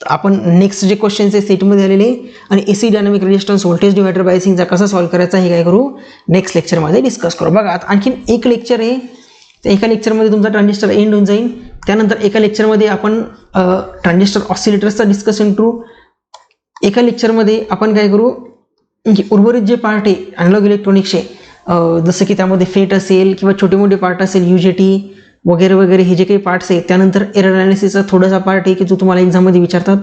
आपण नेक्स्ट जे क्वेश्चन्स आहे सेटमध्ये आलेले आणि AC dynamic resistance voltage divider बायसिंगचा कसा सॉल्व्ह करायचा हे काय करू, नेक्स्ट लेक्चरमध्ये डिस्कस करू. बघा आता आणखीन एक लेक्चर आहे, त्या एका लेक्चरमध्ये तुमचा ट्रान्झिस्टर एंड होऊन जाईल. त्यानंतर एका लेक्चरमध्ये आपण ट्रान्झिस्टर ऑसिलेटर्सचा डिस्कशन करू. एका लेक्चरमध्ये आपण काय करू, उर्वरित जे पार्ट आहे अॅनालॉग इलेक्ट्रॉनिक्सचे, जसं की त्यामध्ये फेट असेल किंवा छोटे मोठे पार्ट असेल, UJT वगैरे वगैरे, हे जे काही पार्ट्स आहेत. त्यानंतर एरर अनालिसिसचा थोडासा पार्ट आहे की जो तुम्हाला एक्झाममध्ये विचारतात.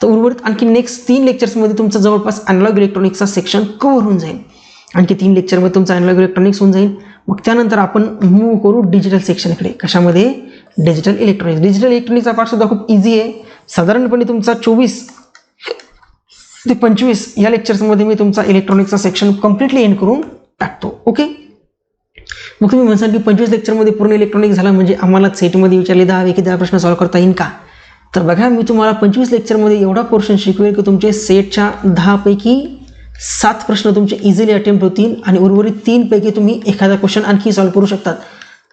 तर उर्वरित आणखी नेक्स्ट 3 लेक्चर्समध्ये तुमचं जवळपास अॅनालॉग इलेक्ट्रॉनिक्सचा सेक्शन कव्हर होऊन जाईल. आणखी 3 लेक्चरमध्ये तुमचं अॅनालॉग इलेक्ट्रॉनिक्स होऊन जाईल. मग त्यानंतर आपण मूव्ह करू डिजिटल सेक्शनकडे. कशामध्ये, डिजिटल इलेक्ट्रॉनिक्स. डिजिटल इलेक्ट्रॉनिक्सचा पार्ट सुद्धा खूप इझी आहे. साधारणपणे तुमचा 24 ते 25 या लेक्चर्समध्ये मी तुमचा इलेक्ट्रॉनिक्सचा सेक्शन कम्प्लिटली एंड करून टाकतो. ओके, मग तुम्ही म्हणसाल की 25 लेक्चरमध्ये पूर्ण इलेक्ट्रॉनिक्स झाला म्हणजे आम्हाला सेटमध्ये विचारले 10 प्रश्न सॉल्व्ह करता येईल का. तर बघा, मी तुम्हाला 25 लेक्चरमध्ये एवढा पोर्शन शिकवेल की तुमचे सेटच्या 10 पैकी 7 प्रश्न तुमचे इझिली अटेम्प्ट होतील आणि उर्वरित 3 पैकी तुम्ही एखादा क्वेश्चन आणखी सॉल्व्ह करू शकतात.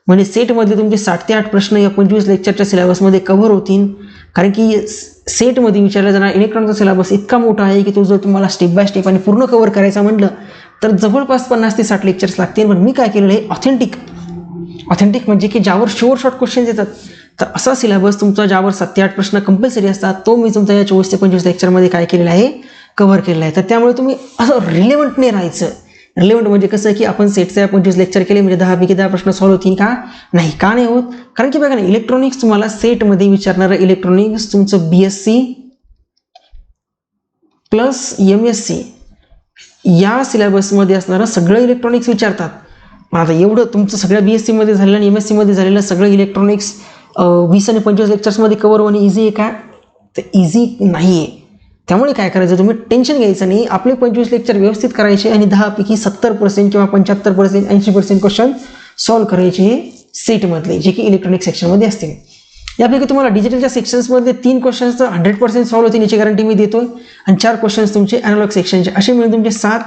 म्हणजे सेटमध्ये तुमचे 7 ते 8 प्रश्न या 25 लेक्चरच्या सिलेबसमध्ये कव्हर होतील. कारण की सेटमध्ये विचारला जाणारा इलेक्ट्रॉनिक्सचा सिलेबस इतका मोठा आहे की तो जर तुम्हाला स्टेप बाय स्टेप आणि पूर्ण कव्हर करायचा म्हटलं तर जवळपास 50 ते 60 लेक्चर्स लागतील. पण मी काय केलेलं आहे, ऑथेंटिक म्हणजे की ज्यावर शॉर्ट क्वेश्चन्स येतात. तर असा सिलेबस तुमचा ज्यावर 7 ते 8 प्रश्न कंपल्सरी असतात, तो मी तुमचा या 24 ते 25 लेक्चरमध्ये काय केलेला आहे, कव्हर केलेला आहे. तर त्यामुळे तुम्ही असं रिलेव्हंट नाही राहायचं. रिलेव्हंट म्हणजे कसं की आपण सेटच्या 25 लेक्चर केले म्हणजे 10 पैकी 10 प्रश्न सॉल्व्ह होतील का, नाही, का नाही होत. कारण की बघा ना, इलेक्ट्रॉनिक्स तुम्हाला सेटमध्ये विचारणारं इलेक्ट्रॉनिक्स तुमचं BSc प्लस MSc या सिलेबसमध्ये असणारं सगळं इलेक्ट्रॉनिक्स विचारतात. मग आता एवढं तुमचं सगळ्या BSc मध्ये झालेलं आणि MSc मध्ये झालेलं सगळं इलेक्ट्रॉनिक्स 20 आणि 25 लेक्चर्समध्ये कव्हर होणे इझी आहे का? तर इझी नाही आहे. त्यामुळे काय करायचं, तुम्ही टेन्शन घ्यायचं नाही. आपले 25 लेक्चर व्यवस्थित करायचे आणि 10पैकी 70% किंवा 75% 80% क्वेश्चन सॉल्व्ह करायचे सेटमधले, जे की इलेक्ट्रॉनिक सेक्शनमध्ये असतील. यापैकी तुम्हाला डिजिटलच्या सेक्शन्समध्ये 3 क्वेश्चन्स तर 100% सॉल्व्ह होतील याची गॅरंटी मी देतोय, आणि 4 क्वेश्चन्स तुमचे अॅनालॉग सेक्शनचे, असे मिळून तुमचे 7,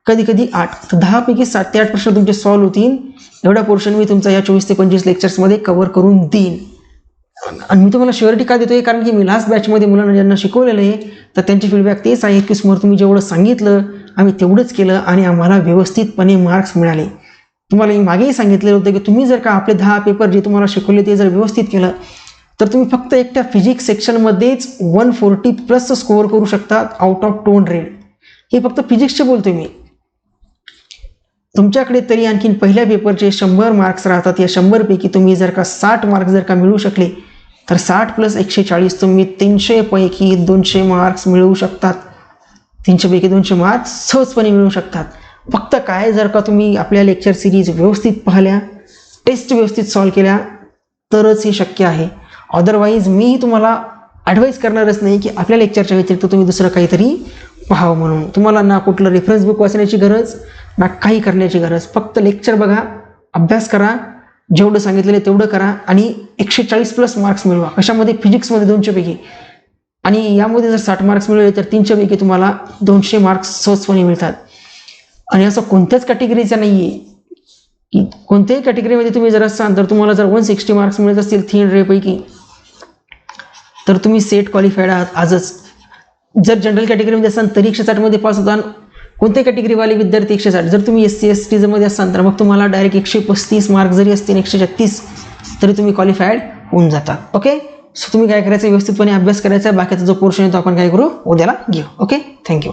कधी कधी 8, तर 10पैकी 7 ते 8 प्रश्न तुमचे सॉल्व्ह होतील. एवढा पोर्शन मी तुमचा या 24 ते 25 लेक्चर्समध्ये कव्हर करून देईन. आणि मी तुम्हाला श्युअरिटी का देतोय, कारण की मी लास्ट बॅचमध्ये मुलांना ज्यांना शिकवलेलं आहे तर त्यांचे फीडबॅक तेच आहे की समोर तुम्ही जेवढं सांगितलं आम्ही तेवढंच केलं आणि आम्हाला व्यवस्थितपणे मार्क्स मिळाले. तुम्हाला मी मागेही सांगितलेलं होतं की तुम्ही जर का आपले 10 पेपर जे तुम्हाला शिकवले ते जर व्यवस्थित केलं तर तुम्ही फक्त एकट्या फिजिक्स सेक्शनमध्येच 140+ स्कोअर करू शकतात आउट ऑफ 200. हे फक्त फिजिक्सचे बोलतोय मी. तुमच्याकडे तरी आणखीन पहिल्या पेपरचे 100 मार्क्स राहतात. या 100पैकी तुम्ही जर का 60 मार्क्स जर का मिळवू शकले तर 60 + 140 तुम्ही 300पैकी 200 मार्क्स मिळवू शकतात. 300पैकी 200 मार्क्स सहजपणे मिळवू शकतात. फक्त काय, जर का तुम्ही आपल्या लेक्चर सिरीज व्यवस्थित पाहिल्या, टेस्ट व्यवस्थित सॉल्व्ह केल्या तरच हे शक्य आहे. अदरवाईज मी तुम्हाला ॲडवाईस करणारच नाही की आपल्या लेक्चरच्या व्यतिरिक्त तुम्ही दुसरं काहीतरी पाहावं म्हणून. तुम्हाला ना कुठलं रेफरन्स बुक वाचण्याची गरज ना काही करण्याची गरज. फक्त लेक्चर बघा, अभ्यास करा, जेवढं सांगितलेलं तेवढं करा आणि 140+ मार्क्स मिळवा. कशामध्ये? फिजिक्समध्ये 200पैकी. आणि यामध्ये जर 60 मार्क्स मिळवले तर 300पैकी तुम्हाला 200 मार्क्स सहजपणे मिळतात. आणि असं कोणत्याच कॅटेगरीचं नाही आहे की कोणत्याही कॅटेगरीमध्ये तुम्ही जर असाल तर तुम्हाला जर 160 मार्क्स मिळत असतील 300पैकी तर तुम्ही सेट क्वालिफाईड आहात आजच. जर जनरल कॅटेगरीमध्ये असाल तरी 160मध्ये पास होता. कोणत्या कॅटेगरीवाले विद्यार्थी 160. जर तुम्ही SC ST मध्ये असाल तर मग तुम्हाला डायरेक्ट 135 मार्क जरी असतील 136 तरी तुम्ही क्वालिफाईड होऊन जातात. ओके, सो तुम्ही काय करायचं, व्यवस्थितपणे अभ्यास करायचा. बाकीचा जो पोर्शन आहे तो आपण काय करू, उद्याला घेऊ. Okay, thank you.